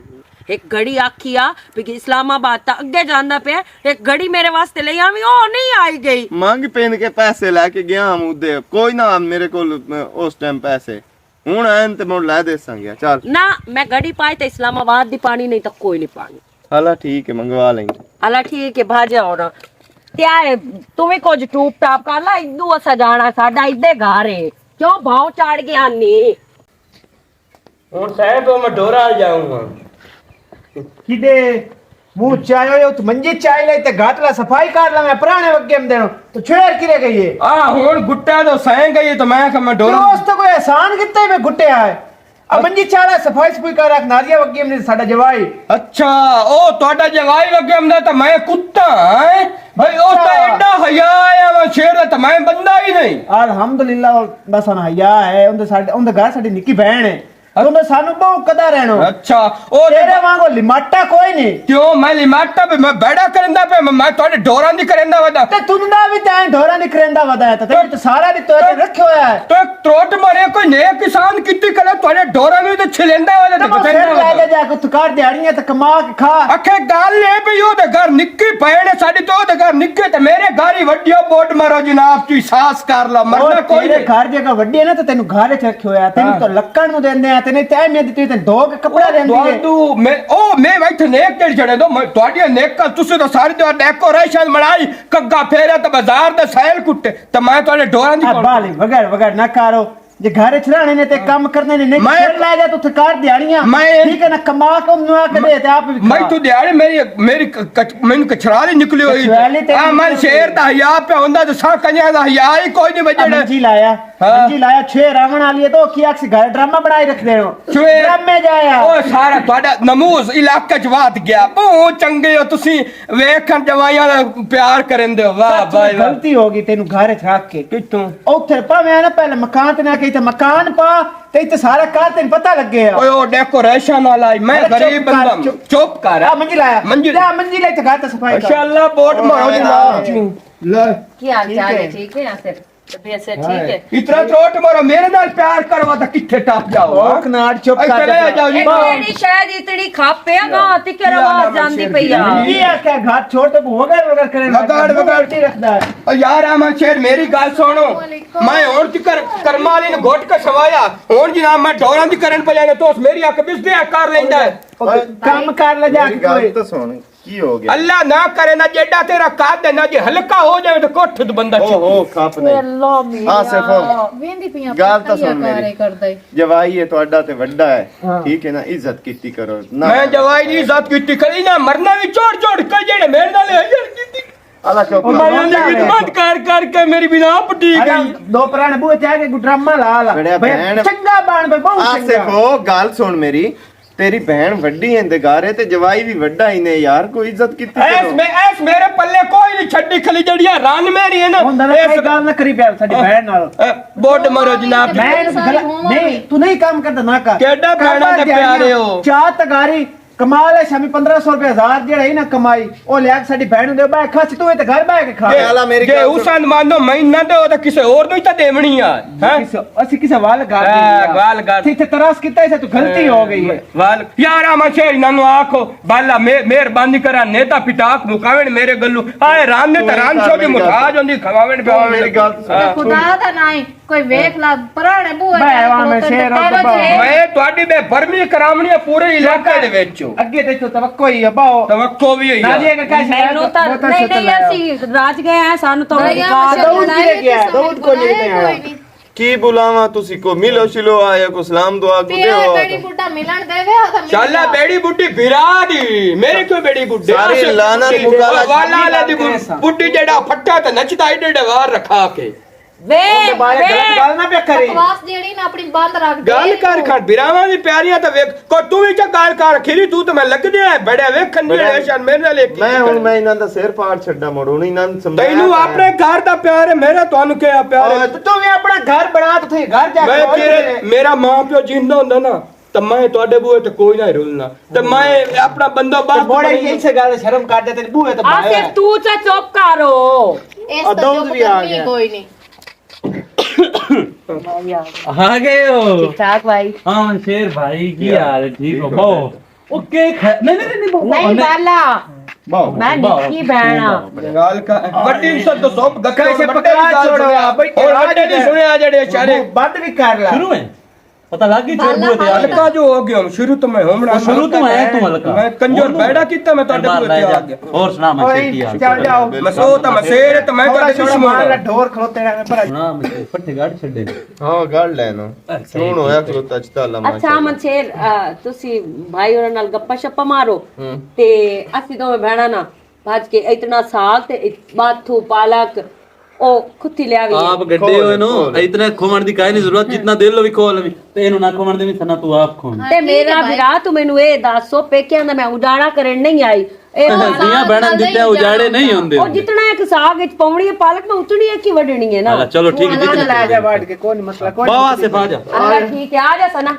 ਇੱਕ ਗੜੀ ਆਖੀ ਆ ਵੀ ਇਸਲਾਮਾਬਾਦ ਤਾਂ ਅੱਗੇ ਜਾਂਦਾ ਪਿਆ ਇੱਕ ਗੜੀ ਮੇਰੇ ਵਾਸਤੇ ਲਈ ਆਵੀਂ ਉਹ ਨਹੀਂ ਆਈ ਗਈ ਮੰਗ ਪੈਨ ਕੇ ਪੈਸੇ ਲੈ ਕੇ ਗਿਆ ਮੁੱਦੇ ਕੋਈ ਨਾ ਮੇਰੇ ਕੋਲ ਉਸ ਟਾਈਮ ਪੈਸੇ ਹੁਣ ਆਨ ਤੇ ਮੈਂ ਲੈ ਦੇ ਸੰਗਿਆ ਚੱਲ ਨਾ ਮੈਂ ਗੜੀ ਪਾਈ ਤੇ ਇਸਲਾਮਾਬਾਦ ਦੀ ਪਾਣੀ ਨਹੀਂ ਤਾਂ ਕੋਈ ਨਹੀਂ ਪਾਣੀ ਹਾਲਾ ਠੀਕ ਹੈ ਮੰਗਵਾ ਲੈਂਗੇ ਹਾਲਾ ਠੀਕ ਹੈ ਭਾਜਾ ਹੋਣਾ ਤੇ ਆਏ ਤੂੰ ਵੀ ਕੁਝ ਟੂਪ ਟਾਪ ਕਰ ਲੈ ਇਦੂ ਅਸਾ ਜਾਣਾ ਸਾਡਾ ਇੱਦੇ ਘਰ ਏ ਕਿਉਂ ਭਾਉ ਚੜ ਗਿਆ ਨੀ ਹੁਣ ਸਾਹਿਬ ਮੈਂ ਡੋਰਾ ਜਾਊਂਗਾ किदे मुंह चाय हो तो मंजी चाय ले ते घाटला सफाई कर ला मैं पुराने वगे में देनो तो छेड़ किरे गई है आ हुन गुट्टा तो सह गई तो मैं मैं डोरा दोस्त तो कोई एहसान किते में गुट्टे आए अब मंजी चाला सफाई सफाई कर रख नारिया वगे में साडा जवाई अच्छा ओ तोड़ा जवाई वगे हमदा तो मैं कुत्ता है भाई ओ तो एडा हया है मैं शेर तो मैं बंदा ही नहीं अल्हम्दुलिल्लाह बस ना हया है उनदे साडे उनदे घर साडी निक्की बहन है तुम सानू बहु कदा रहनो अच्छा ओ तेरे वांगो लिमाटा कोई नहीं क्यों मैं लिमाटा पे मैं बैड़ा करंदा पे मैं तोड़े डोरा दी करंदा वदा ते तुंदा भी तैं ढोरा नहीं करंदा वदा है ते तो सारा दी तोरे रखे होया है तो एक त्रोट मारे कोई ने किसान कितनी करे तोड़े डोरा में तो छिलेंदा वाला ते बचंदा ले जा के तुकार दिहाड़ियां ते कमा के खा अखे गाल ले पे यो ते घर निक्की भैन साडी तो ते घर निक्के ते मेरे गारी वड्डियो बोट मारो जनाब तू सास कर ला मरना कोई तेरे घर जगह वड्डी है ना तो तेनु घर च रखे होया तेनु तो लक्कड़ नु देंदे आ तेने तै में दित्ती ते दो के कपड़ा देंदी है तू मैं बैठे नेक जड़ जड़े दो तोड़ी नेक का तुसे तो सारी तो डेकोरेशन बनाई कग्गा फेरे तो बाजार दे सैल कुट्टे तो मैं तोड़े डोरा दी बाली वगैर वगैर ना करो जे घरे छराने ने ते काम करने ने नहीं शेर ले जा तू थकार दिहाड़ियां ठीक है ना कमा के नुआ के दे ते आप भी मैं तू दिहाड़ी मेरी मैनू कचराली निकली हुई हां मैं शेर दा हया पे हुंदा ते सा कन्या दा हया ही कोई नहीं बजड़े मंजी लाया छे रावण वाली तो की अक्स घर ड्रामा बनाई रख दे ड्रामे जाया ओ सारा ਤੁਹਾਡਾ ਨਮੂਸ ਇਲਾਕੇ ਚ ਵਾਤ ਗਿਆ ਬਹੁਤ ਚੰਗੇ ਹੋ ਤੁਸੀਂ ਵੇਖਣ ਜਵਾਈਆਂ ਦਾ ਪਿਆਰ ਕਰਦੇ ਹੋ ਵਾਹ ਬਾਈ ਗਲਤੀ ਹੋ ਗਈ ਤੈਨੂੰ ਘਰੇ ਚ ਰੱਖ ਕੇ ਕਿਤੋਂ ਉੱਥੇ ਭਾਵੇਂ ਨਾ ਪਹਿਲੇ ਮਕਾਨ ਤੇ ਨਾ ਕਹੀ ਤੇ ਮਕਾਨ ਪਾ ਤੇ ਇੱਥੇ ਸਾਰਾ ਕਾਰ ਤੈਨੂੰ ਪਤਾ ਲੱਗੇ ਆ ਓਏ ਉਹ ਡੈਕੋਰੇਸ਼ਨ ਵਾਲਾ ਮੈਂ ਗਰੀਬ ਬੰਦਾ ਚੁੱਪ ਕਰ ਆ ਮੰਜੀ ਲਾਇਆ ਮੰਜੀ ਲੈ ਤੇ ਘਰ ਤੇ ਸਫਾਈ ਕਰ ਮਾਸ਼ਾਅੱਲਾ ਬੋਟ ਮਾਰੋ ਜਨਾਬ ਲੈ ਕੀ ਹਾਲ ਚਾਲ ਹੈ ਠੀਕ ਹੈ ਆਸਿਫ ਤਬੀਅਤ ਸੇ ਠੀਕ ਹੈ ਇਤਨਾ ਚੋਟ ਮਾਰੋ ਮੇਰੇ ਨਾਲ ਪਿਆਰ ਕਰਵਾ ਤਾਂ ਕਿੱਥੇ ਟੱਪ ਜਾਓ ਉਹ ਕਨਾੜ ਚੁੱਪ ਕਰ ਚਲੇ ਜਾਓ ਜੀ ਕਿਹੜੀ ਸ਼ਾਇਦ ਇਤੜੀ ਖਾਪਿਆ ਗਾ ਤੇ ਕਿ ਆਵਾਜ਼ ਜਾਂਦੀ ਪਈ ਆ ਕੀ ਆਖਿਆ ਘਰ ਛੋੜ ਤੇ ਵਗੜ ਕਰੇ ਵਗੜ ਕੇ ਰੱਖਦਾ ਹੈ ਓ ਯਾਰ ਅਮਨ ਸ਼ੇਰ ਮੇਰੀ ਗੱਲ ਸੁਣੋ ਮੈਂ ਹੁਣ ਤੱਕ ਕਰਮਾਂ ਵਾਲੀ ਨੂੰ ਘੋਟ ਕੇ ਸਵਾਇਆ ਹੁਣ ਜਨਾਬ ਮੈਂ ਡੋਰਾਂ ਦੀ ਕਰਨ ਪਲਿਆ ਤੋ ਮੇਰੀ ਅੱਖ ਬਿਸਦੇ ਕਰ ਲੈਂਦਾ ਕੰਮ ਕਰ ਲੈ ਜਾ ਕੇ ਕੋਈ ਤਾਂ ਸੁਣ ਕੀ ਹੋ ਗਿਆ अल्लाह ना करे ना जेड़ा तेरा काद ना जे हल्का हो जाए तो कोठ तो बंदा ਓਹੋ ਖੱਪ ਨਹੀਂ ਹਾਂ ਸਿਰਫ ਵੇਂਦੀ ਪਈਆਂ ਗੱਲ ਤਾਂ ਸੁਣ ਕਾਰੇ ਮੇਰੀ ਕਰਦਾ ਜਵਾਈ ਹੈ ਤੁਹਾਡਾ ਤੇ ਵੱਡਾ ਹੈ ਠੀਕ ਹੈ ਨਾ ਇੱਜ਼ਤ ਕੀਤੀ ਕਰੋ ਨਾ मैं जवाई दी इज्जत की करी ना मरना भी छोड़ छोड़ के जेड़े मेरे नाल हजर कीती ਅੱਲਾ ਚੁੱਪ मैं उनकी खिदमत कर के मेरी बिना पटी गई ਦੋ ਪੁਰਾਣੇ ਬੂਹੇ ਤੇ ਆ ਕੇ ਡਰਾਮਾ ਲਾ ਬੜਿਆ ਭੈਣ। ਚੰਗਾ ਬਣ ਬਈ ਬਹੁਤ ਚੰਗਾ ਆਸਿਫੋ ਗੱਲ ਸੁਣ ਮੇਰੀ ਤੇਰੀ ਭੈਣ ਵੱਡੀ ਹੈ ਇੰਦਗਾਰੇ ਤੇ ਜਵਾਈ ਵੀ ਵੱਡਾ ਹੀ ਨੇ ਯਾਰ ਕੋਈ ਇੱਜ਼ਤ ਕੀਤੀ ਕਰੋ ऐस मेरे पल्ले कोई नहीं छड्डी खली जड़िया रान मेरी है ना ਹੁੰਦਾ ਨਾ ਕੋਈ ਗੱਲ ਨਾ ਕਰੀ ਪਿਆ ਸਾਡੀ ਭੈਣ ਨਾਲ बोट मरो जनाब ਮੈਂ ਨਹੀਂ ਤੂੰ ਨਹੀਂ ਕੰਮ ਕਰਦਾ ਨਾ ਕਰ ਕਿਹੜਾ ਭੈਣਾਂ ਦੇ ਪਿਆਰੇ ਹੋ? ਚਾਹ ਤਗਾਰੀ ਕਮਾਲ ਹੈ ਸ਼ਾਮੀ 1500 ਰੁਪਏ 1000 ਜਿਹੜਾ ਹੀ ਨਾ ਕਮਾਈ ਉਹ ਲਿਆ ਕੇ ਸਾਡੀ ਭੈਣ ਨੂੰ ਦੇ ਬੈ ਖਾਸ ਤੂੰ ਤੇ ਘਰ ਬੈ ਕੇ ਖਾ ਜੇ ਉਸਨ ਮਾਨੋ ਮੈਂ ਨਾ ਦੇ ਤਾਂ ਕਿਸੇ ਹੋਰ ਨੂੰ ਹੀ ਤਾਂ ਦੇਵਣੀ ਆ ਹੈ ਅਸੀਂ ਕਿਸੇ ਵਾਲ ਗਾ ਵਾਲ ਗਾ ਇੱਥੇ ਤਰਾਸ ਕੀਤਾ ਇਸੇ ਤੂੰ ਗਲਤੀ ਹੋ ਗਈ ਹੈ ਵਾਲ ਯਾਰਾ ਮਛੇ ਇਹਨਾਂ ਨੂੰ ਆਖੋ ਬਾਲਾ ਮਿਹਰਬਾਨੀ ਕਰਾ ਨੇਤਾ ਪਿਟਾਕ ਮੁਕਾਵਣ ਮੇਰੇ ਗੱਲੂ ਆਏ ਰਾਮ ਨੇ ਤਾਂ ਰਾਮ ਛੋਟੀ ਮੁਤਾਜ ਹੁੰਦੀ ਖਵਾਵਣ ਪਿਆਵਣ ਮੇਰੀ ਗੱਲ ਸੁਣ ਖੁਦਾ ਦਾ ਨਾਮ ਕੋਈ ਵੇਖ ਲਾ ਪੁਰਾਣੇ ਬੂਏ ਮੈਂ ਤੁਹਾਡੀ ਬੇਫਰਮੀ ਕਰਾਵਣੀ ਆ ਪੂਰੇ ਇਲਾਕੇ ਦੇ ਵਿੱਚ ਅੱਗੇ ਤੇ ਤਵੱਕੋ ਹੀ ਆ ਬਾਓ ਤਵੱਕੋ ਵੀ ਹੋਈ ਨਾ ਜੀ ਆ ਅਗਰ ਕਾਸ਼ ਮੈਨੂੰ ਤਾਂ ਨਹੀਂ ਨਹੀਂ ਅਸੀਂ ਰਾਜ ਗਏ ਆ ਸਾਨੂੰ ਤਾਂ ਦਊਦ ਕੀ ਗਿਆ ਦਊਦ ਕੋ ਨਹੀਂ ਗਿਆ ਕੀ ਬੁਲਾਵਾ ਤੁਸੀਂ ਕੋ ਮਿਲੋ ਸ਼ਿਲੋ ਆਇਆ ਕੋ ਸਲਾਮ ਦੁਆ ਕੋ ਦਿਓ ਬੇੜੀ ਬੁੱਢਾ ਮਿਲਣ ਦੇਵੇ ਆ ਤਾਂ ਚੱਲ ਬੇੜੀ ਬੁੱਢੀ ਫਿਰਾ ਦੀ ਮੇਰੇ ਕਿਉਂ ਬੇੜੀ ਬੁੱਢੀ ਸਾਰੀ ਲਾਨਤ ਮੁਕਾਲਾ ਵਾਲਾ ਵਾਲਾ ਦੀ ਬੁੱਢੀ ਜਿਹੜਾ ਫੱਟਾ ਤੇ ਨੱਚਦਾ ਏਡੇ ਵਾਰ ਰਖਾ ਕੇ ਵੇ ਗਲਤ ਗੱਲ ਨਾ ਪਿਆ ਕਰੀ ਬਕਵਾਸ ਜਿਹੜੀ ਨਾ ਆਪਣੀ ਬੰਦ ਰੱਖ ਦੇ ਗੱਲ ਕਰ ਖੜ ਬਿਰਾਵਾਂ ਦੀ ਪਿਆਰੀਆਂ ਤਾਂ ਵੇਖ ਕੋ ਤੂੰ ਵੀ ਚ ਗੱਲ ਕਰ ਖੀਰੀ ਤੂੰ ਤਾਂ ਮੈਂ ਲੱਗਦੇ ਆ ਬੜਿਆ ਵੇਖਣ ਦੇ ਰੇਸ਼ਨ ਮੇਰੇ ਨਾਲ ਇੱਕ ਮੈਂ ਹੁਣ ਮੈਂ ਇਹਨਾਂ ਦਾ ਸਿਰ ਪਾੜ ਛੱਡਾ ਮੋੜੂ ਨਹੀਂ ਇਹਨਾਂ ਨੂੰ ਸਮਝਾਇਆ ਤੈਨੂੰ ਆਪਣੇ ਘਰ ਦਾ ਪਿਆਰ ਹੈ ਮੇਰਾ ਤੁਹਾਨੂੰ ਕਿਹਾ ਪਿਆਰ ਹੈ ਤੂੰ ਵੀ ਆਪਣਾ ਘਰ ਬਣਾ ਤੂੰ ਘਰ ਜਾ ਮੈਂ ਤੇਰੇ ਮੇਰਾ ਮਾਂ ਪਿਓ ਜਿੰਦਾ ਹੁੰਦਾ ਨਾ ਤਾਂ ਮੈਂ ਤੁਹਾਡੇ ਬੂਹੇ ਤੇ ਕੋਈ ਨਾ ਰੁਲਣਾ ਤੇ ਮੈਂ ਆਪਣਾ ਬੰਦਾ ਬਾਤ ਬੋੜੇ ਇਹ ਸੇ ਗੱਲ ਸ਼ਰਮ ਕਰ ਦੇ ਤੇਰੇ ਬੂਹੇ ਤੇ ਬਾਇਆ ਆਸਿਫ ਤੂੰ ਚਾ ਚੁੱਪ ਕਰੋ ਇਸ ਤਾਂ ਦਊਦ ਵੀ ਆ ਗਿਆ। ਕੋਈ ਨਹੀਂ आ गए हो ठीक ठाक भाई हाँ शेर भाई की हाल है ठीक हो बहु ओके नहीं नहीं नहीं बहु नहीं बाला मैं निक्की बहना ਗੱਲ ਕਰ ਵੱਡੀ ਇੱਜ਼ਤ ਤੋਂ ਸੋਪ ਗੱਕਾ कैसे ਵੱਡੇ पकड़ा ਦੀ ਗੱਲ छोड़ो ਸੁਣਿਆ आप बैठे और ਵੱਡੇ ਦੀ ਸੁਣਿਆ ਜਿਹੜੇ ਇਸ਼ਾਰੇ बंद भी कर ला शुरू में पता लग गई चोर बुए थे ਹਲਕਾ ਜੋ ਹੋ ਗਿਆ ਸ਼ੁਰੂ ਤੋਂ ਮੈਂ ਹੋਮਣਾ शुरू तो है तू हल्का ਮੈਂ ਕੰਜਰ ਬੈੜਾ ਕੀਤਾ ਮੈਂ ਤੁਹਾਡੇ ਬੂਹੇ ਤੇ ਆ ਗਿਆ और सुना मैं शेर की हाल चल जाओ ਮੈਂ ਸੋ ਤਾਂ ਮੈਂ ਸ਼ੇਰ ਤੇ ਮੈਂ ਤੁਹਾਡੇ ਦੁਸ਼ਮਣ मार ਹਾਂ। ढोर खलोते रहे पर सुना मैं पट्टे गाड़ छड़ दे ਹਾਂ ਗੱਲ ਲੈਣਾ ਹੁਣ ਹੋਇਆ ਖਲੋਤਾ ਚਤਾ ਲਾ ਅੱਛਾ ਅਮਨ ਸ਼ੇਰ ਤੁਸੀਂ ਭਾਈ ਉਹਨਾਂ ਨਾਲ ਗੱਪਾ ਛੱਪਾ ਮਾਰੋ ਤੇ ਅਸੀਂ ਦੋਵੇਂ ਭੈਣਾਂ ਨਾ ਭੱਜ ਕੇ ਇਤਨਾ ਸਾਗ ਤੇ ਬਾਥੂ ਪਾਲਕ ਉਹ ਖੁੱਤੀ ਲਿਆ ਵੀ आप गड्ढे हो नो इतने खोमण दी काई नहीं जरूरत जितना दे लो भी खोल भी ते इनु ना खोमण दे भी सना तू आप खोण ਤੇ ਮੇਰਾ ਭਰਾ ਤੂੰ ਮੈਨੂੰ ਇਹ ਦੱਸੋ ਪੇਕਿਆਂ ਦਾ ਮੈਂ ਉਡਾੜਾ ਕਰਨ ਨਹੀਂ ਆਈ ਇਹ दियां बहना जितने उजाड़े नहीं होंदे ਉਹ ਜਿਤਨਾ ਇੱਕ ਸਾਗ ਵਿੱਚ ਪਾਉਣੀ ਹੈ ਪਾਲਕ ਮੈਂ ਉਤਣੀ ਹੈ ਕਿ ਵੱਢਣੀ ਹੈ ਨਾ हां चलो ठीक है जितने ला जा बांट के कौन मसला कौन बावा से आ जा ਅੱਛਾ ਠੀਕ ਹੈ ਆ ਜਾ ਸਨਾ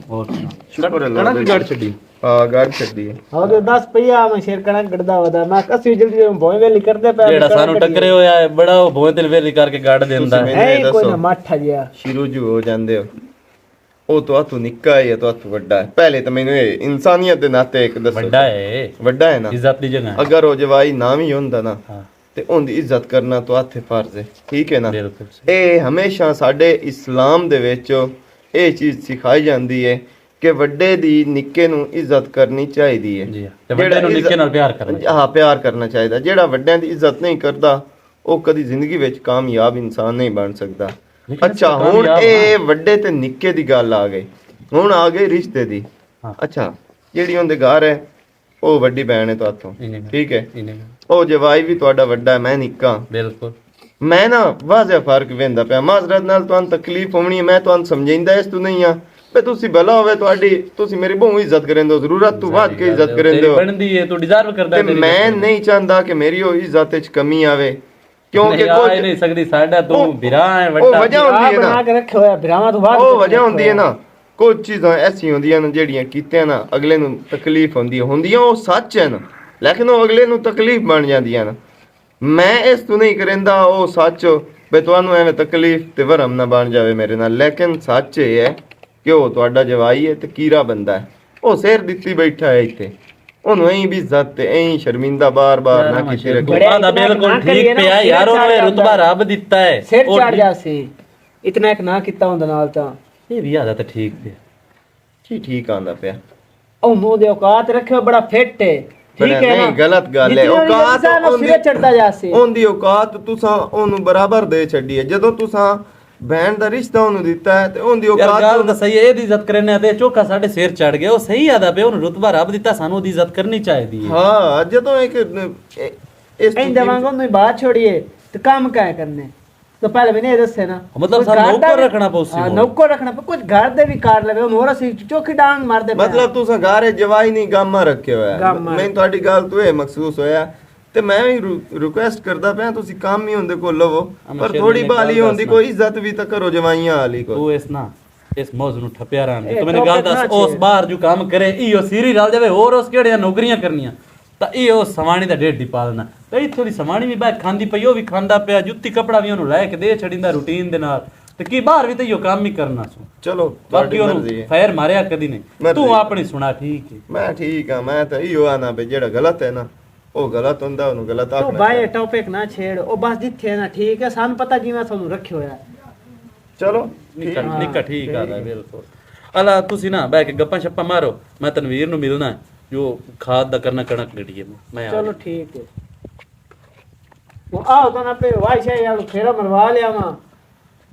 और ਸ਼ੁਕਰ ਅੱਲਾਹ कणक गाड़ छड़ी ਹਾਂ ਗੱਲ ਛੱਡੀ और 10 पहिया मैं शेर कणा गड़दा वदा मैं असि जल्दी भोए वेली करदे पे जेड़ा सानू टकरे होया है बड़ा वो भोए दिल वेली करके गाड़ देंदा है है ही कोई ना माठा जिया ਸ਼ੁਰੂ ਜੂ ਹੋ ਜਾਂਦੇ ਹੋ ਉਹ ਤੋਂ ਨਿੱਕਾ ਹੈ ਤੋਂ ਵੱਡਾ ਹੈ ਪਹਿਲੇ ਤਾਂ ਮੈਨੂੰ ਇਹ ਇਨਸਾਨੀਅਤ ਦੇ ਨਾਤੇ ਇੱਕ ਦੱਸੋ बड़ा है ਵੱਡਾ ਹੈ ਨਾ इज्जत दी जगह ਅਗਰ ਉਹ ਜਵਾਈ ਨਾ ਵੀ ਹੁੰਦਾ ਨਾ ਹਾਂ। ਤੇ ਉਹਦੀ ਇੱਜ਼ਤ ਕਰਨਾ ਤੋਂ ਹੱਥੇ ਫਰਜ਼ ਹੈ ਠੀਕ ਹੈ ਨਾ बिल्कुल सही। ਇਹ ਹਮੇਸ਼ਾ ਸਾਡੇ ਇਸਲਾਮ ਦੇ ਵਿੱਚ ਇਹ ਚੀਜ਼ ਸਿਖਾਈ ਜਾਂਦੀ ਹੈ ਕਿ ਵੱਡੇ ਦੀ ਨਿੱਕੇ ਨੂੰ ਇੱਜ਼ਤ ਕਰਨੀ ਚਾਹੀਦੀ ਹੈ जी ते बड़े नु निक्के नाल प्यार करना ਹਾਂ ਪਿਆਰ ਕਰਨਾ ਚਾਹੀਦਾ ਜਿਹੜਾ ਵੱਡਿਆਂ ਦੀ ਇੱਜ਼ਤ ਨਹੀਂ ਕਰਦਾ ਉਹ ਕਦੀ ਜ਼ਿੰਦਗੀ ਵਿੱਚ ਕਾਮਯਾਬ ਇਨਸਾਨ ਨਹੀਂ ਬਣ ਸਕਦਾ ਲੇਕਿਨ ਅੱਛਾ ਇਸ ਹੁਣ ਕਾਮਯਾਬ ਇਹ ਵੱਡੇ ਤੇ ਨਿੱਕੇ ਦੀ ਗੱਲ ਆ ਗਈ ਹੁਣ ਆ ਗਈ ਰਿਸ਼ਤੇ ਦੀ ਹਾਂ। ਅੱਛਾ ਜਿਹੜੀ ਉਹਦੇ ਘਰ ਹੈ ਉਹ ਵੱਡੀ ਭੈਣ ਹੈ ਤੁਹਾਤੋਂ इन्हें ਠੀਕ ਹੈ इन्हें ਉਹ ਜਵਾਈ ਵੀ ਤੁਹਾਡਾ ਵੱਡਾ ਹੈ, ਮੈਂ ਨਿੱਕਾ बिल्कुल ਮੈਂ ਨਾ ਵਾਜ਼ਿਹ ਫਰਕ ਵੇਂਦਾ ਪਿਆ ਮਾਜ਼ਰਤ ਨਾਲ ਤੁਹਾਨੂੰ ਤਕਲੀਫ ਹੋਣੀ ਹੈ ਮੈਂ ਤੁਹਾਨੂੰ ਸਮਝਾਉਂਦਾ ਇਸ ਤੋਂ ਨਹੀਂ ਆ ਤੇ ਤੁਸੀਂ ਭਲਾ ਹੋਵੇ ਤੁਹਾਡੀ ਤੁਸੀਂ ਮੇਰੀ ਬਹੁਤ ਇੱਜ਼ਤ ਕਰਿੰਦੇ ਹੋ ਜ਼ਰੂਰਤ ਤੋਂ ਬਾਅਦ ਕੇ ਇੱਜ਼ਤ ਕਰਿੰਦੇ ਹੋ बनदी है तू डिजर्व करदा ਤੇ ਮੈਂ ਨਹੀਂ ਚਾਹੁੰਦਾ ਕਿ ਮੇਰੀ ਉਹ ਇੱਜ਼ਤ ਵਿੱਚ ਕਮੀ ਆਵੇ ਕਿਉਂਕਿ नहीं आ नहीं सकदी साडा तू बिरा है ਉਹ बड़ा ਵਜ੍ਹਾ ਹੁੰਦੀ ਹੈ बना ਨਾ के रखे होया भरावा तो बात ਉਹ ਵਜ੍ਹਾ ਹੁੰਦੀ ਹੈ ਨਾ ਕੁਝ ਚੀਜ਼ਾਂ ਐਸੀਆਂ ਹੁੰਦੀਆਂ ਨੇ ਜਿਹੜੀਆਂ ਕੀਤੀਆਂ ਨਾ ਅਗਲੇ ਨੂੰ ਤਕਲੀਫ ਹੁੰਦੀਆਂ ਉਹ ਸੱਚ ਹੈ ਨਾ ਲੇਕਿਨ ਉਹ ਅਗਲੇ ਨੂੰ ਤਕਲੀਫ ਬਣ ਜਾਂਦੀਆਂ ਨਾ ਮੈਂ ਇਸ ਤੋਂ ਨਹੀਂ ਕਰਿੰਦਾ ਉਹ ਸੱਚ ਵੀ ਤੁਹਾਨੂੰ ਐਵੇਂ ਤਕਲੀਫ ਤੇ ਵਰਮ ਨਾ ਬਣ ਜਾਵੇ ਮੇਰੇ ਨਾਲ ਲੇਕਿਨ ਸੱਚ ਇਹ ਹੈ ਕਿ ਉਹ ਤੁਹਾਡਾ ਜਵਾਈ ਹੈ ਤੇ ਕੀਰਾ ਬੰਦਾ ਹੈ ਉਹ ਸਿਰ ਦਿੱਤੀ ਬੈਠਾ ਹੈ ਇੱਥੇ ਉਹਨੂੰ ਐਂ ਵੀ ਇੱਜ਼ਤ ਤੇ ਐਂ ਸ਼ਰਮਿੰਦਾ ਬਾਰ-ਬਾਰ ਨਾ ਕਿਸੇ ਰੱਖੇ गुरबान दा बिल्कुल ठीक पे है यार उन्होंने रुतबा रब दिता है सिर चढ़ जासी इतना एक ना किता हुंदा नाल ता ये भी आदत ठीक पे ਕੀ ਠੀਕ ਆਂਦਾ ਪਿਆ ਉਹ ਮੂੰਹ ਦੇ ਔਕਾਤ ਰੱਖਿਓ ਬੜਾ ਫਿੱਟ ਹੈ ਠੀਕ ਹੈ ਨਹੀਂ ਨਾ ਗਲਤ ਗੱਲ ਹੈ ਔਕਾਤ ਸਿਰੇ ਚੜਦਾ ਜਾਸੀ ਉਹਦੀ ਔਕਾਤ ਤੁਸੀਂ ਉਹਨੂੰ ਬਰਾਬਰ ਦੇ ਛੱਡੀ ਹੈ ਜਦੋਂ ਤੁਸੀਂ ਭੈਣ ਦਾ ਰਿਸ਼ਤਾ ਉਹਨੂੰ ਦਿੱਤਾ ਹੈ ਤੇ ਉਹਦੀ यार ਔਕਾਤ गल तो सही है दी इज्जत करने ते चोखा साडे सिर चढ़ गया वो सही आदा पे उन्हें रुतबा रब दिता सानू दी इज्जत करनी चाहिदी है ਹਾਂ ਜਦੋਂ ਇੱਕ ਇਸ ਐਂ ਦੇਵਾਂਗਾ ਉਹਨੂੰ ਬਾਤ ਛੋੜੀਏ ਤੇ ਕੰਮ ਕਾਇ ਕਰਨੇ तो पहले मैंने ये दसे ना मतलब कुछ सारा घर दा नौकर भी- रखना पउसी हाँ, हो। नौकर रखना पे कुछ घर दे भी कार लगे और ਅਸੀਂ ਚੋਖੀ ਡਾਂਗ ਮਾਰਦੇ ਪਏ ਮਤਲਬ ਤੁਸੀਂ ਘਰੇ ਜਵਾਈ ਨਹੀਂ ਗਾਮਾ ਰੱਖਿਆ ਹੋਇਆ ਗਾਮਾ। ਮੈਨੂੰ ਤੁਹਾਡੀ ਗੱਲ ਤੋਂ ਇਹ ਮਹਿਸੂਸ ਹੋਇਆ ਤੇ ਮੈਂ ਵੀ ਰਿਕੁਐਸਟ ਕਰਦਾ ਪਿਆ ਤੁਸੀਂ ਕੰਮ ਹੀ ਹੁੰਦੇ ਕੋ ਲਵੋ ਅਮਰ ਪਰ ਸ਼ੇਰ ਥੋੜੀ ਨੇ ਬਾਲੀ ਗੱਲ ਹੁੰਦੀ ਦੱਸਣਾ। ਕੋਈ ਇੱਜ਼ਤ ਵੀ ਤਾਂ ਕਰੋ ਜਵਾਈਆਂ ਵਾਲੀ ਕੋ तू इस ना ਇਸ ਮੌਜ ਨੂੰ ਠੱਪਿਆ ਰਾਂ ਤੂੰ ਮੈਨੂੰ ਗੱਲ ਦੱਸ ਉਸ ਬਾਹਰ ਜੋ ਕੰਮ ਕਰੇ ਇਹੋ ਸੀਰੀ ਰਲ ਜਾਵੇ ਹੋਰ ਉਸ ਕਿਹੜੀਆਂ ਨੌਕਰੀਆਂ ਕਰਨੀਆਂ ਤਾਂ ਇਹ ਉਹ ਸਵਾਣੀ ਦਾ ਡੇਢ ਦੀ ਪਾਲਣਾ ਤੇ ਇੱਥੋਂ ਦੀ ਸਵਾਣੀ ਵੀ ਬਾਹਰ ਖਾਂਦੀ ਪਈ ਉਹ ਵੀ ਖਾਂਦਾ ਪਿਆ ਜੁੱਤੀ ਕਪੜਾ ਵੀ ਉਹਨੂੰ ਲੈ ਕੇ ਦੇ ਛੜਿੰਦਾ ਰੂਟੀਨ ਦੇ ਨਾਲ ਤੇ ਕੀ ਬਾਹਰ ਵੀ ਤੇ ਇਹੋ ਕੰਮ ਹੀ ਕਰਨਾ ਸੋ ਚਲੋ ਬਾਕੀ ਤੁਹਾਡੀ ਉਹਨੂੰ ਮਰਜ਼ੀ ਹੈ। ਫੇਰ ਮਾਰਿਆ ਕਦੀ ਨਹੀਂ ਮਰਜ਼ੀ। ਤੂੰ ਆਪਣੀ ਸੁਣਾ ਠੀਕ ਹੈ ਮੈਂ ਠੀਕ ਆ ਮੈਂ ਤਾਂ ਇਹੋ ਆਣਾ ਵੀ ਜਿਹੜਾ ਗਲਤ ਹੈ ਨਾ ਉਹ ਗਲਤ ਹੁੰਦਾ ਉਹਨੂੰ ਗਲਤ ਤੂੰ ਆਖਣਾ ਬਾਈ ਟੌਪਿਕ ਨਾ ਛੇੜ ਉਹ ਬਸ ਜਿੱਥੇ ਹੈ ਨਾ ਠੀਕ ਹੈ ਸਾਨੂੰ ਪਤਾ ਜਿਵੇਂ ਤੁਹਾਨੂੰ ਰੱਖਿਆ ਹੋਇਆ ਚਲੋ ਨਿੱਕਾ ਠੀਕ ਆਦਾ ਬਿਲਕੁਲ ਅਲਾ ਤੁਸੀਂ ਨਾ ਬੈ ਕੇ ਗੱਪਾਂ ਛੱਪਾਂ ਮਾਰੋ ਮੈਂ ਤਨਵੀਰ ਨੂੰ ਮਿਲਣਾ ਹੈ, ਜੋ ਖਾਦ ਦਾ ਕਰਨਾ ਕਣਕ ਗੱਡੀਏ ਮੈਂ ਆ ਚਲੋ ਠੀਕ ਹੈ ਉਹ ਆਓ ਤਾਂ ਨਾ ਪੇ ਵਾਈ ਸ਼ਾਇ ਯਾਰ ਫੇਰਾ ਮਰਵਾ ਲਿਆ ਵਾ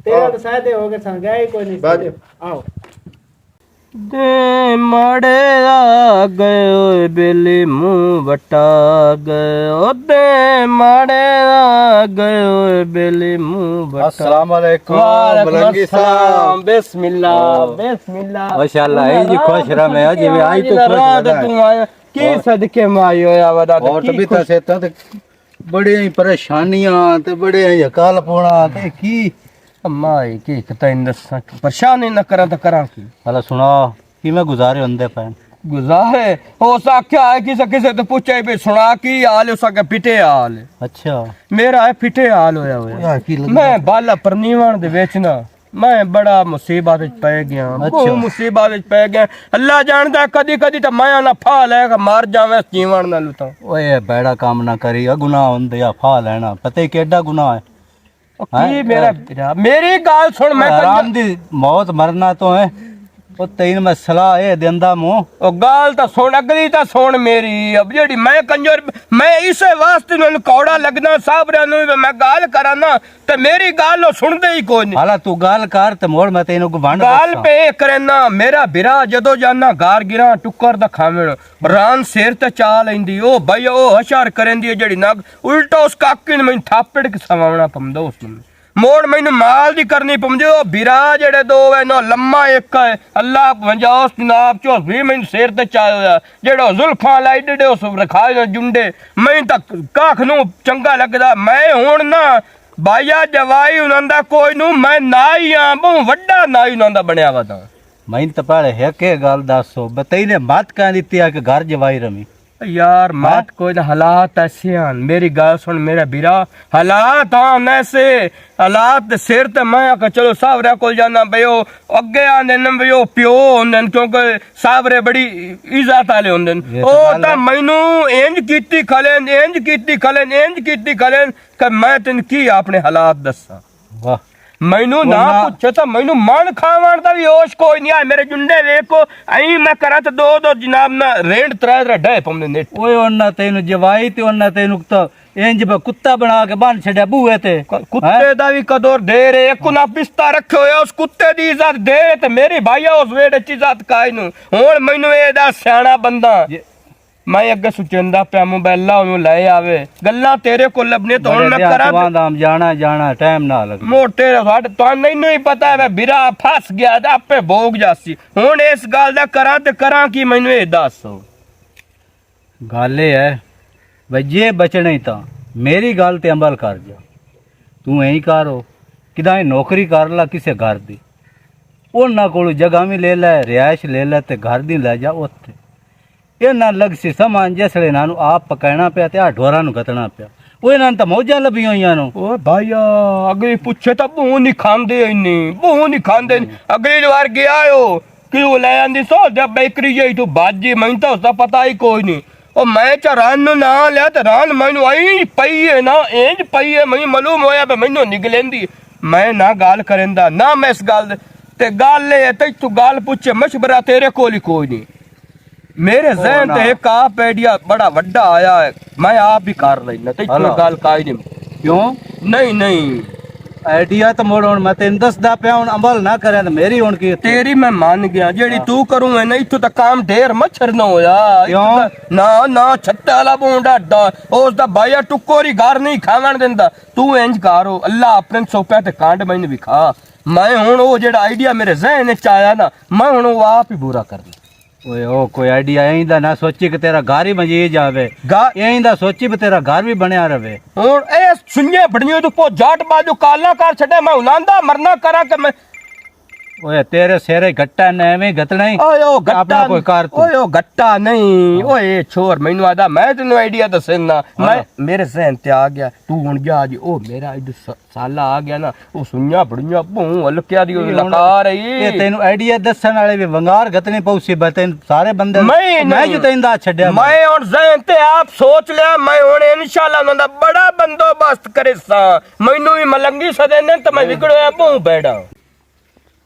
ਤੇਰਾ ਤਾਂ ਸਾਇਦੇ ਹੋ ਗਏ ਸਨ ਗਿਆ ਹੀ ਕੋਈ ਨਹੀਂ ਬਾਜ। ਆਓ ਦੇ ਮੜੇ ਆ ਗਏ ਓਏ ਬੇਲੀ ਮੂੰਹ ਵਟਾ ਗਏ ਉਹਦੇ ਮੜੇ ਆ ਗਏ ਓਏ ਬੇਲੀ ਮੂੰਹ ਵਟਾ अस्सलाम वालेकुम मलंगी साहब ਬਿਸਮਿਲ੍ਲਾ ਬਿਸਮਿਲ੍ਲਾ माशाअल्लाह है जी खुश रहा मैं जी आज तो खुश ਰਾਤ रहा ਤੂੰ ਆਇਆ ਕੀ ਸਦਕੇ ਮਾਈ ਹੋਇਆ ਵਦਾ और तभी तो से तो बड़ी ही परेशानियां ते बड़े ही हकाल पोना ते की ਮਾਈ ਕੀ ਤੈਨੂੰ ਦੱਸਾਂ ਪਰੇਸ਼ਾਨ ਨਾ ਕਰਾਂ ਤਾਂ ਕਰਾਂ ਕੀ हला सुना कि मैं गुजारे होंदे पैन ਗੁਜ਼ਾਰੇ ਹੋ ਸਕਿਆ ਹੈ ਕਿਸੇ ਤੋਂ ਪੁੱਛੇ ਵੀ ਸੁਣਾ ਕੀ ਹਾਲ ਹੋ ਸਕਿਆ ਫਿੱਟੇ ਹਾਲ ਹੈ। अच्छा ਮੇਰਾ ਹੈ ਫਿੱਟੇ ਹਾਲ ਹੋਇਆ ਹੋਇਆ यार की लग ਮੈਂ ਬਾਲਾ ਪਰਨੀਵਣ ਦੇ ਵਿੱਚ ਨਾ ਮੈਂ ਬੜਾ ਮੁਸੀਬਤ ਵਿੱਚ ਪੈ ਗਿਆ ਬਹੁਤ ਮੁਸੀਬਤ ਵਿੱਚ ਪੈ ਗਿਆ ਅੱਲਾ ਜਾਣਦਾ ਕਦੀ ਕਦੀ ਤਾਂ ਮੈਂ ਨਾ ਫਾ ਲੈ ਕੇ ਮਰ ਜਾਵਾਂ ਇਸ ਜੀਵਨ ਨਾਲ ਤਾਂ ओए बेड़ा काम ना करी गुनाह होंदे या फा लेना पता ही केड़ा गुनाह है ਉਹ ਕੀ ਮੇਰਾ ਮੇਰੀ ਗੱਲ ਸੁਣ ਮੈਂ आराम दी मौत मरना तो है ਉਹ ਤੈਨੂੰ ਮੈਂ ਸਲਾਹ ਇਹ ਦਿੰਦਾ ਮੂੰ ਉਹ ਗੱਲ ਤਾਂ ਸੁਣ ਅਗਲੀ ਤਾਂ ਸੁਣ ਮੇਰੀ ਅਬ ਜਿਹੜੀ ਮੈਂ ਕੰਜਰ ਮੈਂ ਇਸੇ ਵਾਸਤੇ ਨੂੰ ਕੌੜਾ ਲੱਗਦਾ ਸਾਹਬਰਿਆਂ ਨੂੰ ਵੀ ਮੈਂ ਗੱਲ ਕਰਾਂ ਨਾ ਤੇ ਮੇਰੀ ਗੱਲ ਉਹ ਸੁਣਦੇ ਹੀ ਕੋਈ ਨਹੀਂ ਹਾਲਾ ਤੂੰ ਗੱਲ ਕਰ ਤੇ ਮੋੜ ਮੈਂ ਤੈਨੂੰ ਗਵੰਡ ਗੱਲ ਪੇ ਕਰਨਾ ਮੇਰਾ ਬਿਰਾ ਜਦੋਂ ਜਾਨਾ ਗਾਰ ਗਿਰਾਂ ਟੁੱਕਰ ਦਾ ਖਾਵਣ ਰਾਨ ਸਿਰ ਤੇ ਚਾ ਲੈਂਦੀ ਉਹ ਬਈ ਉਹ ਹਸ਼ਰ ਕਰੰਦੀ ਹੈ ਜਿਹੜੀ ਨਗ ਉਲਟਾ ਉਸ ਕਾਕੀ ਨੂੰ ਮੈਨੂੰ ਥਾਪੜ ਕੇ ਸਵਾਉਣਾ ਪੰਦਾ ਉਸ ਨੂੰ ਮੋੜ ਮੈਨੂੰ ਮਾਲ ਦੀ ਕਰਨੀ ਪਉਂਦੀ ਉਹ ਬਿਰਾ ਜਿਹੜੇ ਦੋ ਐ ਨਾ ਲੰਮਾ ਇੱਕ ਹੈ ਅੱਲਾ 50 ਜਨਾਬ ਚੋ ਵੀ ਮੈਨੂੰ ਸਿਰ ਤੇ ਚਾਇਆ ਹੋਇਆ ਜਿਹੜਾ ਜ਼ੁਲਫਾਂ ਲਾਈ ਡੇਡੇ ਉਸ ਰਖਾਏ ਜੁੰਡੇ ਮੈਨੂੰ ਤਾਂ ਕਾਖ ਨੂੰ ਚੰਗਾ ਲੱਗਦਾ ਮੈਂ ਹੁਣ ਨਾ ਬਾਇਆ ਜਵਾਈ ਉਹਨਾਂ ਦਾ ਕੋਈ ਨੂੰ ਮੈਂ ਨਾਈ ਆ ਬਹੁਤ ਵੱਡਾ ਨਾਈ ਉਹਨਾਂ ਦਾ ਬਣਿਆ ਵਾ ਤਾਂ ਮੈਨੂੰ ਤਾਂ ਪਹਿਲੇ ਇੱਕ ਇਹ ਗੱਲ ਦੱਸੋ ਬਤਈਨੇ ਮਤ ਕਹਿ ਦਿੱਤੀ ਆ ਕਿ ਘਰ ਜਵਾਈ ਰਮੀ यार मत कोई हालात ऐसे हैं मेरी गल सुन मेरा बिरा हालात हाँ ऐसे हालात सिर ते मैं आखा चलो सावरे को जाना भाई ओ अगे आंदे न भाई ओ प्यो होंदे क्योंकि सावरे बड़ी इज्जत वाले होंदे ओ ता मैनू इंज कीती खलेन इंज कीती खलेन इंज कीती खलेन कि मैं तेन की अपने हालात दसा वाह मैनू ना पूछे तो मैनू मन खावन दा भी होश कोई नहीं आ मेरे जुंडे देखो आई मैं करा तो दो जनाब ना रेंड त्रै डे पौंदे ने ओए ਉਹਨਾਂ ਤੈਨੂੰ ਜਵਾਈ ਤੇ ਉਹਨਾਂ ਤੈਨੂੰ ਤਾਂ ਇੰਜ ਕੁੱਤਾ ਬਣਾ ਕੇ ਬੰਨ ਛੱਡਿਆ ਬੂਹੇ ਤੇ ਕੁੱਤੇ ਦਾ ਵੀ ਕਦਰ ਦੇ ਰੇ ਇੱਕ ਨਾ ਪਿਸਤਾ ਰੱਖਿਆ ਹੋਇਆ ਉਸ ਕੁੱਤੇ ਦੀ ਇੱਜ਼ਤ ਦੇ ਤੇ ਮੇਰੀ ਭਾਈਆ ਉਸ ਵੇੜੇ ਚ ਇੱਜ਼ਤ ਕਾਇ ਨੂੰ ਹੁਣ ਮੈਨੂੰ ਇਹ ਦਾ ਸਿਆਣਾ ਬੰਦਾ ਮੈਂ ਅੱਗੇ ਸੁਚਿੰਦਾ ਪਿਆ ਮੋਬਾਈਲਾ ਉਹਨੂੰ ਲੈ ਆਵੇ ਗੱਲਾਂ ਤੇਰੇ ਕੋਲ ਲੱਭਨੇ ਤਾਂ ਹੁਣ ਮੈਂ ਕਰਾਂ ਦਾਮ ਜਾਣਾ ਟਾਈਮ ਨਾ ਲੱਗ ਮੋਟੇ ਸਾਡੇ ਤਾਂ ਨਹੀਂ ਹੀ ਪਤਾ ਹੈ ਬਿਰਾ ਫਸ ਗਿਆ ਤੇ ਆਪੇ ਭੋਗ ਜਾਸੀ ਹੁਣ ਇਸ ਗੱਲ ਦਾ ਕਰਾਂ ਤੇ ਕਰਾਂ ਕੀ ਮੈਨੂੰ ਇਹ ਦੱਸੋ ਗੱਲ ਇਹ ਹੈ ਬਈ ਜੇ ਬਚਣਾ ਹੀ ਤਾਂ ਮੇਰੀ ਗੱਲ ਤੇ ਅਮਲ ਕਰ ਜਾ ਤੂੰ ਐਂ ਕਰੋ ਕਿਦਾਂ ਨੌਕਰੀ ਕਰ ਲੈ ਕਿਸੇ ਘਰ ਦੀ ਉਹਨਾਂ ਕੋਲ ਜਗ੍ਹਾ ਵੀ ਲੈ ਲੈ ਰਿਹਾਇਸ਼ ਲੈ ਲੈ ਤੇ ਘਰ ਦੀ ਲੈ ਜਾ ਉੱਥੇ ਇਹ ਨਾ ਲੱਗ ਸੀ ਸਮਾਨ ਜਿਸਲੇ ਇਹਨਾਂ ਨੂੰ ਆਪ ਪਕਾਣਾ ਪਿਆ ਤੇ ਆ ਢੋਰਾਂ ਨੂੰ ਗਤਣਾ ਪਿਆ ਉਹ ਇਹਨਾਂ ਨੂੰ ਤਾਂ ਮੌਜਾਂ ਲੱਭੀਆਂ ਹੋਈਆਂ ਨੂੰ ਓਏ ਭਾਈਆ ਅਗਲੀ ਪੁੱਛੇ ਤਾਂ ਭੂ ਨਹੀਂ ਖਾਂਦੇ ਇੰਨੀ ਭੂ ਨਹੀਂ ਖਾਂਦੇ ਅਗਲੀ ਵਾਰ ਗਿਆ ਓ ਕਿਉਂ ਲੈ ਆਂਦੀ ਸੋ ਜਦ ਬੇਕਰੀ ਜਾਈ ਤੂੰ ਬਾਜੀ ਮੈਨੂੰ ਤਾਂ ਉਸਦਾ ਪਤਾ ਹੀ ਕੋਈ ਨਹੀਂ ਉਹ ਮੈਂ ਚ ਰਨ ਨੂੰ ਨਾ ਲਿਆ ਤੇ ਰਨ ਮੈਨੂੰ ਆਈ ਪਈ ਹੈ ਨਾ ਇੰਜ ਪਈ ਹੈ ਮੈਨੂੰ ਮਾਲੂਮ ਹੋਇਆ ਵੀ ਮੈਨੂੰ ਨਿਕਲੇਂਦੀ ਮੈਂ ਨਾ ਗੱਲ ਕਰੇਂਦਾ ਨਾ ਮੈਂ ਇਸ ਗੱਲ ਤੇ ਗੱਲ ਇਹ ਤੇ ਤੂੰ ਗੱਲ ਪੁੱਛੇ ਮਸ਼ਵਰਾ ਤੇਰੇ ਕੋਲ ਹੀ ਕੋਈ ਨਹੀਂ मेरे जहन ते एक आप आइडिया बड़ा वड्डा आया है मैं आप ही कर लेना ते इतनी गल काई नहीं क्यों नहीं आइडिया तो मोड़ ਹੁਣ ਮੈਂ ਤੈਨੂੰ ਦੱਸਦਾ ਪਿਆ ਹੁਣ ਅਮਲ ਨਾ ਕਰਿਆ ਤੇ ਮੇਰੀ ਹੁਣ ਕੀ तेरी मैं मान गया जेड़ी तू करूं है ना इथों तक काम ढेर मच्छर ना होया क्यों ना छत्ते वाला बोंडा उस दा भाईया टुकोरी घर नहीं खावन देंदा तू इंज करो अल्लाह अपने सोपे ते कांड मैंने विखा मैं हुन वो जेड़ा आइडिया मेरे जहन च आया ना मैं हुन वो आप ही पूरा कर ਓਏ ਉਹ ਕੋਈ ਆਈਡੀਆ ਇਹਦਾ ਨਾ ਸੋਚੀ ਕਿ ਤੇਰਾ ਘਰ ਹੀ ਬਣੀ ਜਾਵੇ ਇਹਦਾ ਸੋਚੀ ਵੀ ਤੇਰਾ ਘਰ ਵੀ ਬਣਿਆ ਰਵੇ ਹੁਣ ਇਹ ਸੁਣੀਏ ਬੜੀਆਂ ਤੋਂ ਪੋ ਜਾਟ ਬਾਜੂ ਕਾਲਾ ਕਰ ਛੱਡੇ ਮੈਂ ਹੁਲਾਂਦਾ ਮਰਨਾ ਕਰਾਂ ਕਿ ਮੈਂ ਓਏ ਤੇਰੇ ਸਿਰੇ ਗੱਟਾ ਨੇ ਐਵੇਂ ਗਤਣਾ ਹੀ ਓਏ ਉਹ ਗੱਟਾ ਆਪਣਾ ਕੋਈ ਕਰ ਤੂੰ। ਓਏ ਉਹ ਗੱਟਾ ਨਹੀਂ ਓਏ ਛੋਰ ਮੈਨੂੰ ਆਦਾ ਮੈਂ ਤੈਨੂੰ ਆਈਡੀਆ ਦੱਸਣਾ ਮੈਂ ਮੇਰੇ ਸਹਿਨ ਤੇ ਆ ਗਿਆ ਤੂੰ ਹੁਣ ਜਾ ਜੀ ਉਹ ਮੇਰਾ ਇਦ ਸਾਲਾ ਆ ਗਿਆ ਨਾ ਉਹ ਸੁਈਆਂ ਬੜੀਆਂ ਭੂੰ ਹਲਕਿਆ ਦੀ ਉਹ ਲਕਾ ਰਹੀ ਇਹ ਤੈਨੂੰ ਆਈਡੀਆ ਦੱਸਣ ਵਾਲੇ ਵੀ ਵੰਗਾਰ ਗਤਨੇ ਪਉਸੀ ਬਤਨ ਸਾਰੇ ਬੰਦੇ ਮੈਂ ਜੋ ਤੈਨੂੰ ਛੱਡਿਆ ਮੈਂ ਹੁਣ ਜ਼ਹਿਨ ਤੇ ਆਪ ਸੋਚ ਲਿਆ ਮੈਂ ਹੁਣ ਇਨਸ਼ਾਅੱਲਾ ਉਹਨਾਂ ਦਾ ਬੜਾ ਬੰਦੋਬਸਤ ਕਰੇ ਸਾਂ ਮੈਨੂੰ ਵੀ ਮਲੰਗੀ ਸਦੇ ਨੇ ਤਾਂ ਮੈਂ ਵਿਗੜਿਆ ਭੂੰ ਬੈਠਾ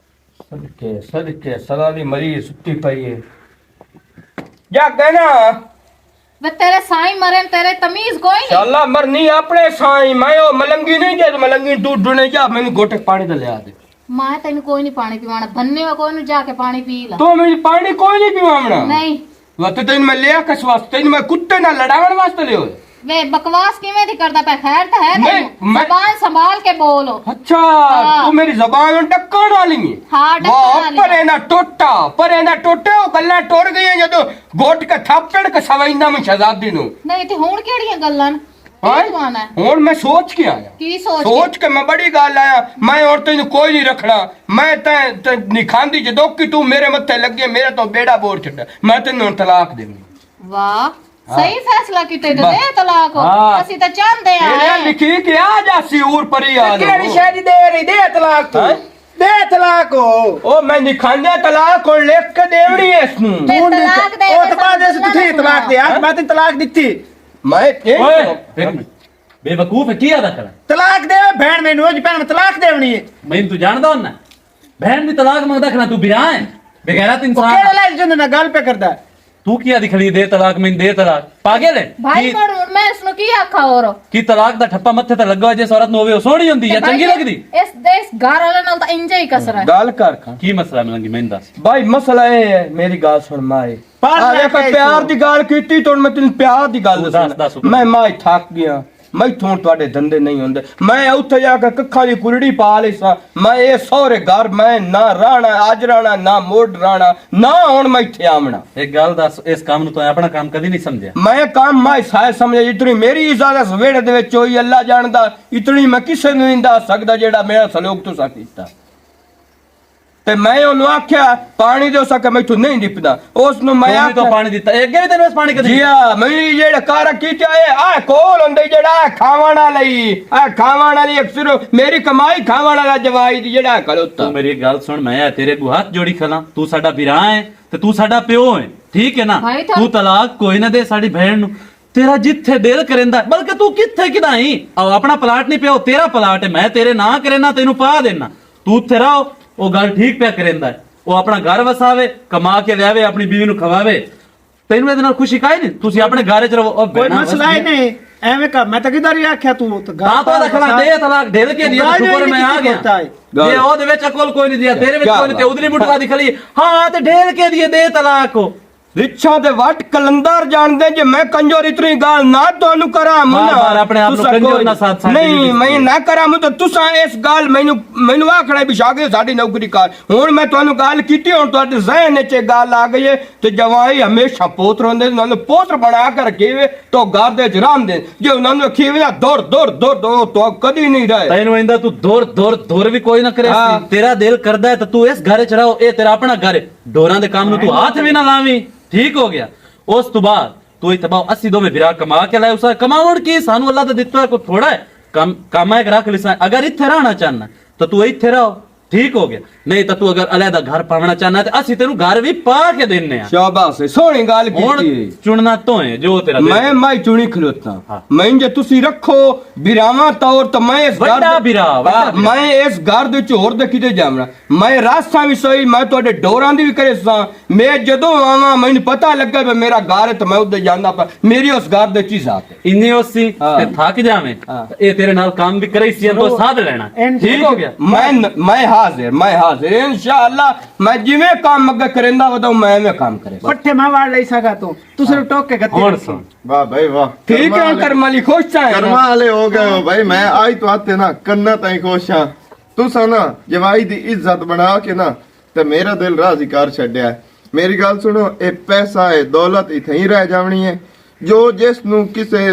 ਸਦਕੇ ਸਦਾ ਦੀ ਮਰੀ ਸੁੱਤੀ ਪਈ ਹੈ ਜਾ ਕਹਿਣਾ ਵੇ ਤੇਰੇ ਸਾਈਂ ਮਰੇ ਨੇ, ਤੇਰੇ ਤਮੀਜ਼ ਕੋਈ ਨਹੀਂ। ਚੱਲਾ ਮਰਨੀ ਆਪਣੇ ਸਾਈਂ ਮੈਂ ਉਹ ਮਲੰਗੀ ਨਹੀਂ ਜੇ ਮਲੰਗੀ ਤੂੰ ਡੁਣੇ ਜਾ ਮੈਨੂੰ ਘੋਟੇ ਪਾਣੀ ਦਾ ਲਿਆ ਦੇ ਮੈਂ ਤੈਨੂੰ ਕੋਈ ਨਹੀਂ ਪਾਣੀ ਪੀਵਾਣਾ ਬੰਨੇ ਵਾ ਕੋਈ ਨੂੰ ਜਾ ਕੇ ਪਾਣੀ ਪੀ ਲਾ ਤੂੰ ਮੈਨੂੰ ਪਾਣੀ ਕੋਈ ਨਹੀਂ ਪੀਵਾਉਣਾ ਨਹੀਂ ਵਤ ਤੈਨੂੰ ਮੈਂ ਲਿਆ ਕਿਸ ਵਾਸਤੇ ਤੈਨੂੰ ਮੈਂ ਕੁੱਤੇ ਨਾਲ ਲੜਾਉਣ ਵਾਸਤੇ ਲਿਓ ਵੇ ਬਕਵਾਸ ਕਿਵੇਂ ਦੀ ਕਰਦਾ ਪੈ ਖੈਰ ਤਾਂ ਹੈ ਨਹੀਂ, ਤੈਨੂੰ ਮੈਂ- ਜ਼ਬਾਨ ਸੰਭਾਲ ਕੇ ਬੋਲੋ ਅੱਛਾ ਹਾਂ। ਤੂੰ ਮੇਰੀ ਜ਼ਬਾਨ ਨੂੰ ਟੱਕਣ ਵਾਲੀ ਹੈ ਹਾਂ, ਟੱਕਣ ਵਾਹ, ਵਾਲੀ। ਪਰੇ ਨਾ ਟੁੱਟੇ ਉਹ ਗੱਲਾਂ ਟੁੱਟ ਗਈਆਂ ਜਦੋਂ ਗੋਟ ਕੇ ਥਾਪੜ ਕੇ ਸਵੈਂਦਾ ਮੈਂ ਸ਼ਹਜ਼ਾਦੀ ਨੂੰ ਨਹੀਂ ਤੇ ਹੁਣ ਕਿਹੜੀਆਂ ਗੱਲਾਂ ਨੇ ਹਾਂ? ਕੀ ਜਵਾਨ ਹੈ ਹੁਣ ਮੈਂ ਸੋਚ ਕੇ ਆਇਆ ਕੀ ਸੋਚ ਸੋਚ ਕੇ ਮੈਂ ਬੜੀ ਗੱਲ ਆਇਆ ਮੈਂ ਔਰ ਤੈਨੂੰ ਕੋਈ ਨਹੀਂ ਰੱਖਣਾ ਮੈਂ ਤੈਂ ਨਹੀਂ ਖਾਂਦੀ ਜਦੋਂ ਕਿ ਤੂੰ ਮੇਰੇ ਮੱਥੇ ਲੱਗੇ ਮੇਰਾ ਤਾਂ ਬੇੜਾ ਬੋਰ ਛੱਡ ਮੈਂ ਤੈਨੂੰ ਹੁਣ ਤਲਾਕ ਦੇਵਾਂਗੀ ਵਾਹ ਸਹੀ ਫੈਸਲਾ ਕੀਤਾ ਤੇ ਬਸ। ਦੇ ਤਲਾਕ ਹਾਂ। ਅਸੀਂ ਤਾਂ ਚਾਹੁੰਦੇ ਇਹਨੇ ਆ ਲਿਖੀ ਕਿ ਆ ਜਾਸੀ ਉਰ ਪਰੀ ਆ ਕਿਹੜੀ ਸ਼ੈ ਦੀ ਦੇ ਰਹੀ ਦੇ ਤਲਾਕ ਤੂੰ ਹੈਂ? ਦੇ ਤਲਾਕ ਉਹ ਮੈਂ ਨਹੀਂ ਖਾਂਦਾ ਤਲਾਕ ਹੁਣ ਲਿਖ ਕੇ ਦੇਵਣੀ ਐ ਇਸ ਨੂੰ ਤੇ ਤਲਾਕ ਦੇ ਉਹ ਤਾਂ ਬਾਅਦ ਇਸ ਤੁਸੀਂ ਤਲਾਕ ਦੇ ਆ ਮੈਂ ਤੈਨੂੰ ਤਲਾਕ ਦਿੱਤੀ ਮੈਂ ਇਹ ਓਏ ਇੱਕ ਮਿੰਟ ਬੇਵਕੂਫ ਕੀ ਆਦਾ ਕਰ ਤਲਾਕ ਦੇ ਭੈਣ ਮੈਨੂੰ ਅੱਜ ਭੈਣ ਤਲਾਕ ਦੇਵਣੀ ਹੈ ਮੈਨੂੰ ਤੂੰ ਜਾਣਦਾ ਹੁੰਨਾ ਬਹਿਣ ਦੀ ਤਲਾਕ ਮੰਗਦਾ ਖਣਾ ਤੂੰ ਬਿਰਾ ਹੈ ਬਗੈਰਤ ਉਹ ਇਨਸਾਨ ਕਿਹੜੇ ਲੈ ਜਿੰਦ ਨਾਲ ਗੱਲ ਪੇ ਕਰਦਾ ਹੈ? ਤੂੰ ਕੀ ਆਦੀ ਖੜੀ ਦੇ ਤਲਾਕ ਮੈਨੂੰ ਦੇ ਤਲਾਕ ਪਾਗਲ ਹੈ ਭਾਈ ਪਰ ਹੁਣ ਮੈਂ ਇਸ ਨੂੰ ਕੀ ਆਖਾਂ ਹੋਰ ਕੀ ਤਲਾਕ ਦਾ ਠੱਪਾ ਮੱਥੇ ਤੇ ਲੱਗਾ ਹੋਇਆ ਜੇ ਔਰਤ ਨੂੰ ਹੋਵੇ ਉਹ ਸੋਹਣੀ ਹੁੰਦੀ ਹੈ ਚੰਗੀ ਲੱਗਦੀ ਇਸ ਦੇਸ਼ ਘਰ ਵਾਲੇ ਨਾਲ ਤਾਂ ਇੰਜ ਹੀ ਕਸਰਾ ਹੈ ਗੱਲ ਕਰ ਖਾਂ ਕੀ ਮਸਲਾ ਮਿਲਣਗੀ ਮੈਨੂੰ ਦੱਸ ਭਾਈ ਮਸਲਾ ਇਹ ਹੈ ਮੇਰੀ ਗੱਲ ਸੁਣ ਮਾਏ ਪਾਸ ਆ ਲੈ ਦੇਖੋ ਕੇ ਪਿਆਰ ਆਈ ਦੀ ਗੱਲ ਕੀਤੀ ਤਾਂ ਹੁਣ ਮੈਂ ਤੈਨੂੰ ਪਿਆਰ ਦੀ ਗੱਲ ਤੂੰ ਦੱਸ ਦੱਸਣਾ ਮੈਂ ਮਾਏ ਥੱਕ ਗਿਆ ਮੈਥੋਂ ਤੁਹਾਡੇ ਧੰਦੇ ਨਹੀਂ ਹੁੰਦੇ ਮੈਂ ਉੱਥੇ ਜਾ ਕੇ ਕੱਖਾਂ ਦੀ ਕੁਲੜੀ ਪਾ ਲਈ ਸਾਂ ਮੈਂ ਇਹ ਸਹੁਰੇ ਘਰ ਮੈਂ ਨਾ ਰਹਿਣਾ ਅੱਜ ਰਹਿਣਾ ਨਾ ਮੋੜ ਰਹਿਣਾ ਨਾ ਹੁਣ ਮੈਂ ਇੱਥੇ ਆਵਣਾ ਇੱਕ ਗੱਲ ਦੱਸ ਇਸ ਕੰਮ ਨੂੰ ਤੂੰ ਆਪਣਾ ਕੰਮ ਕਦੀ ਨਹੀਂ ਸਮਝਿਆ ਮੈਂ ਕੰਮ ਮੈਂ ਸਾਇ ਸਮਝਿਆ ਇਤਨੀ ਮੇਰੀ ਇਜਾਜ਼ਤ ਵੇੜੇ ਦੇ ਵਿੱਚ ਹੋਈ ਅੱਲਾ ਜਾਣਦਾ ਇਤਨੀ ਮੈਂ ਕਿਸੇ ਨੂੰ ਨਹੀਂ ਦੱਸ ਸਕਦਾ ਜਿਹੜਾ ਮੇਰਾ ਸਲੂਕ ਤੁਸੀਂ ਕੀਤਾ ਤੇ ਮੈਂ ਉਹਨੂੰ ਆਖਿਆ ਪਾਣੀ ਦੇ ਸਕੇ ਮੈਥੋਂ ਨਹੀਂ ਡਿੱਪਦਾ ਉਸ ਨੂੰ ਮੈਂ ਤੂੰ ਵੀ ਤਾਂ ਆਖਿਆ ਪਾਣੀ ਦਿੱਤਾ ਅੱਗੇ ਵੀ ਤੈਨੂੰ ਇਸ ਪਾਣੀ ਕਦੀ ਜੀ ਆ ਮੈਂ ਜਿਹੜਾ ਕਾਰ ਕੀਤਾ ਆ ਕੋਲ ਹੁੰਦੇ ਜਿਹੜਾ ਖਾਵਣ ਵਾਲੀ ਆ ਖਾਵਣ ਵਾਲੀ ਅਕਸਰ ਮੇਰੀ ਕਮਾਈ ਖਾਵਣ ਵਾਲਾ ਜਵਾਈ ਦੀ ਜਿਹੜਾ ਖਲੋਤਾ ਤੂੰ ਮੇਰੀ ਗੱਲ ਸੁਣ ਮੈਂ ਤੇਰੇ ਕੋ ਹੱਥ ਜੋੜੀ ਖਲਾ ਤੂੰ ਸਾਡਾ ਵੀਰਾ ਹੈ ਤੇ ਤੂੰ ਸਾਡਾ ਪਿਓ ਹੈ ਠੀਕ ਹੈ ਨਾ ਭਾਈ ਤਾਂ- ਤੂੰ ਤਲਾਕ ਕੋਈ ਨਾ ਦੇ ਸਾਡੀ ਭੈਣ ਨੂੰ ਤੇਰਾ ਜਿੱਥੇ ਦਿਲ ਕਰੇਂਦਾ ਬਲਕਿ ਤੂੰ ਕਿੱਥੇ ਕਿਦਾਈ ਆ ਆਪਣਾ ਪਲਾਟ ਨਹੀਂ ਪਿਓ ਤੇਰਾ ਪਲਾਟ ਹੈ ਮੈਂ ਤੇਰੇ ਨਾਂ ਕਰੇਨਾ ਤੈਨੂੰ ਪਾ ਦੇਣਾ ਤੂੰ ਉੱਥੇ ਰਹੋ ਉਹ ਗੱਲ ਠੀਕ ਪਿਆ ਕਰੇਂਦਾ ਉਹ ਆਪਣਾ ਘਰ ਵਸਾਵੇ ਕਮਾ ਕੇ ਲਿਆਵੇ ਆਪਣੀ ਬੀਵੀ ਨੂੰ ਖਵਾਵੇ ਤੈਨੂੰ ਇਹਦੇ ਨਾਲ ਖੁਸ਼ੀ ਕਾਈ ਨਹੀਂ ਤੁਸੀਂ ਆਪਣੇ ਘਰ ਚ ਰਹੋ ਉਹ ਕੋਈ ਬਹਿਣਾ ਮਸਲਾ ਹੀ ਨਹੀਂ ਐਵੇਂ ਕਰ ਮੈਂ ਤਾਂ ਕਿਦਾਂ ਹੀ ਆਖਿਆ ਤੂੰ ਤਾਂ ਤਾਂ ਤਾਂ ਰੱਖਣਾ ਦੇ ਤਲਾਕ ਦੇ ਕੇ ਦਿਆ ਸ਼ੁਕਰ ਮੈਂ ਆ ਗਿਆ ਗੱਲ। ਜੇ ਉਹਦੇ ਵਿੱਚ ਅਕਲ ਕੋਈ ਨਹੀਂ ਦਿਆ ਤੇਰੇ ਵਿੱਚ ਕਿਆ ਕੋਈ ਨਹੀਂ ਤੇ ਬਾਤ। ਉਧਰੀ ਮੁਟਕਾ ਦਿਖਲੀ ਹਾਂ ਤੇ ਢੇਲ ਕੇ ਦਿਏ ਦੇ ਤਲਾਕ ਕੋ ਰਿਛਾ ਦੇ ਵਟ ਕਲੰਦਰ ਜਾਣਦੇ ਜੇ ਮੈਂ ਕੰਜੋਰ ਇਤਨੀ ਗੱਲ ਨਾ ਤੁਹਾਨੂੰ ਕਰਾਂ ਬਾਰ-ਬਾਰ ਆਪਣੇ ਆਪ ਨੂੰ ਤੁਸਾਂ ਕੰਜਰ ਕੋਈ- ਨਾ ਸਾਥ ਸਾਡੇ ਨਹੀਂ ਵਿੱਚ ਮੈਂ ਨਾ ਕਰਾਂ ਮੈਂ ਤਾਂ ਤੁਸੀਂ ਇਸ ਗੱਲ ਮੈਨੂੰ ਆਖਣਾ ਵੀ ਸ਼ਾਗੇ ਸਾਡੀ ਨੌਕਰੀ ਕਰ ਹੁਣ ਮੈਂ ਤੁਹਾਨੂੰ ਗੱਲ ਕੀਤੀ ਹੁਣ ਤੁਹਾਡੇ ਜ਼ਿਹਨ ਵਿੱਚ ਇਹ ਗੱਲ ਆ ਗਈ ਹੈ ਤੇ ਜਵਾਈ ਹਮੇਸ਼ਾ ਪੋਤਰ ਹੁੰਦੇ ਉਹਨਾਂ ਨੂੰ ਪੋਤਰ ਬਣਾ ਕੇ ਰੱਖੀਵੇ ਤਾਂ ਘਰ ਦੇ ਚ ਰਹਿੰਦੇ ਜੇ ਉਹਨਾਂ ਨੂੰ ਰੱਖੀਵੇ ਨਾ ਦੌੜ ਤੋਂ ਕਦੀ ਨਹੀਂ ਰਹੇ ਤੈਨੂੰ ਇੰਦਾ ਤੂੰ ਦੌਰ ਵੀ ਕੋਈ ਨਾ ਕਰੇ ਹਾਂ। ਤੇਰਾ ਦਿਲ ਕਰਦਾ ਹੈ ਤਾਂ ਤੂੰ ਇਸ ਘਰ ਚ ਰਹੋ ਇਹ ਤੇਰਾ ਆਪਣਾ ਘਰ ਹੈ ਡੋਰਾਂ ਦੇ ਕੰਮ ਨੂੰ ਤੂੰ ਹੱਥ ਵੀ ਨਾ ਲਾਵੀਂ ਠੀਕ ਹੋ ਗਿਆ ਉਸ ਤੋਂ ਬਾਅਦ ਤੂੰ ਇਤਬਾਉ 80 ਦੋਵੇਂ ਵਿਰਾ ਕਮਾ ਕੇ ਲਾਇ ਉਸਾ ਕਮਾਉਣ ਕੀ ਸਾਨੂੰ ਅੱਲਾ ਤਾਂ ਦਿੱਤਾ ਹੈ ਕੋਈ ਥੋੜਾ ਹੈ ਕੰਮ ਹੈ ਰੱਖ ਲਿਸਾ ਅਗਰ ਇੱਥੇ ਰਹਿਣਾ ਚਾਹਨਾ ਤਾਂ ਤੂੰ ਇੱਥੇ ਰਹੋ ਠੀਕ ਹੋ ਗਿਆ ਨਹੀਂ ਤਾਂ ਤੂੰ ਅਗਰ ਅਲੱਗਾ ਘਰ ਪਾਵਣਾ ਚਾਹਨਾ ਤੇ ਅਸੀਂ ਤੈਨੂੰ ਘਰ ਵੀ ਪਾ ਕੇ ਦੇਣੇ ਆ ਸ਼ਾਬਾਸ਼ ਹੈ, ਸੋਹਣੀ ਗੱਲ ਹੁਣ ਕੀਤੀ ਚੁਣਨਾ ਤੋਂ ਹੈ ਜੋ ਤੇਰਾ ਦਿਲ ਮੈਂ ਮਾਈ ਚੁਣੀ ਖਲੋਤਾ ਹਾਂ। ਮੈਂ ਜੇ ਤੁਸੀਂ ਰੱਖੋ ਬਿਰਾਵਾਂ ਤੌਰ ਤਾਂ ਮੈਂ ਇਸ ਘਰ ਵੱਡਾ ਬਿਰਾ, ਵੱਡਾ ਹਾਂ, ਬਿਰਾ। ਮੈਂ ਇਸ ਘਰ ਦੇ ਵਿੱਚ ਹੋਰ ਦੇ ਕਿਤੇ ਜਾਵਣਾ ਮੈਂ ਰਾਸਾਂ ਵੀ ਸਹੀ ਮੈਂ ਤੁਹਾਡੇ ਡੋਰਾਂ ਦੀ ਵੀ ਕਰੇ ਸਾਂ ਮੈਂ ਜਦੋਂ ਆਵਾਂ ਮੈਨੂੰ ਪਤਾ ਲੱਗਾ ਵੀ ਮੇਰਾ ਘਰ ਹੈ ਤਾਂ ਮੈਂ ਉੱਧਰ ਜਾਂਦਾ ਪਰ ਮੇਰੀ ਉਸ ਘਰ ਦੇ ਚੀਜ਼ ਆਤੇ ਇੰਨੇ ਉਸੀ ਹਾਂ। ਤੇ ਥੱਕ ਜਾਵੇਂ ਹਾਂ। ਇਹ ਤੇਰੇ ਨਾਲ ਕੰਮ ਵੀ ਕਰੇ ਸੀ ਤੋਂ ਸਾਧ ਲੈਣਾ ਠੀਕ ਹੋ ਗਿਆ ਮੈਂ ਹਾਜ਼ਰ ਇਨਸ਼ਾਅੱਲਾ ਮੈਂ ਜਿਵੇਂ ਕੰਮ ਅੱਗੇ ਕਰੇਂਦਾ ਵਧਾਉ ਮੈਂ ਐਵੇਂ ਕੰਮ ਕਰੇ ਪੱਠੇ ਮੈਂ ਵਾੜ ਲਈ ਸਕਾ ਤੂੰ ਸਿਰ ਟੋਕ ਕੇ ਗੱਤੇ ਹੁਣ ਸੁਣ वाह भाई वाह ਠੀਕ ਹੈ ਕਰਮ ਵਾਲੀ ਖੁਸ਼ ਹੈ कर्मा वाले हो गए हो भाई मैं आज तो आते ना कन्ना ताई खुश हाँ तुसा ना जवाई दी इज्जत बना के ना ते मेरा दिल राजी कर छड्या है मेरी गल सुनो ये पैसा है दौलत इथे ही रह जावनी है जो जिस नु किसे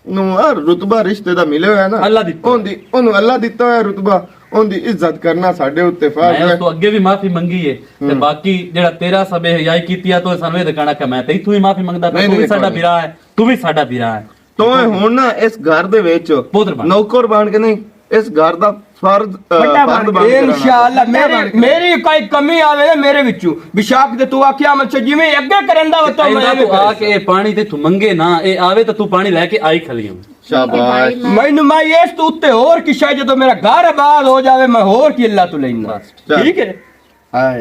ਨੂੰ ਆ ਰੁਤਬਾ ਰਿਸ਼ਤੇ ਦਾ ਮਿਲਿਆ ਹੋਇਆ ਨਾ ਅੱਲਾ ਦਿੱਤਾ। ਉਹਨੂੰ ਅੱਲਾ ਦਿੱਤਾ ਹੋਇਆ ਰੁਤਬਾ ਉਹਦੀ ਇੱਜ਼ਤ ਕਰਨਾ ਸਾਡੇ ਉੱਤੇ ਫਰਜ਼ ਮੈਂ ਹੈ। ਉਸ ਤੋਂ ਅੱਗੇ ਵੀ ਮਾਫੀ ਮੰਗੀ ਏ ਤੇ ਬਾਕੀ ਜਿਹੜਾ ਤੇਰਾ ਸਬੇ ਹਯਾਈ ਕੀਤੀ ਆ ਤੋ ਸਾਨੂੰ ਇਹ ਦਿਖਾਣਾ ਕਿ ਮੈਂ ਤੈਥੋਂ ਹੀ ਮਾਫੀ ਮੰਗਦਾ ਪਿਆ। ਨਹੀਂ, ਤੂੰ ਵੀ ਨਹੀਂ, ਸਾਡਾ ਕੋਈ ਵੀਰਾ ਹੈ, ਤੂੰ ਵੀ ਸਾਡਾ ਵੀਰਾ ਹੈ। ਤੂੰ ਹੁਣ ਨਾ ਇਸ ਘਰ ਦੇ ਵਿੱਚ ਪੁੱਤਰ ਬਣ। ਨੌਕਰ ਬਣ ਕੇ ਨਹੀਂ, ਇਸ ਘਰ ਦਾ ਫਰਜ਼ ਫਰਜ਼ ਬਣ ਕੇ ਰਹਿਣਾ। इंशाअल्लाह मेरी कोई कमी आवे ना मेरे विचू बिशाक ते तू आखिया मैं जिवें अगे करंदा वा तो मैं ਕਹਿੰਦਾ ਤੂੰ ਆ ਕੇ ਇਹ ਪਾਣੀ ਤੇ ਤੂੰ ਮੰਗੇ ਨਾ, ਇਹ ਆਵੇ ਤਾਂ ਤੂੰ ਪਾਣੀ ਲੈ ਕੇ ਆਈ ਖਲੀਆਂ। शाबाश। मैनू मैं इस तो उत्ते होर की शायद जो मेरा घर आबाद हो जावे मैं होर की अल्लाह तो लेना। ठीक है। हाय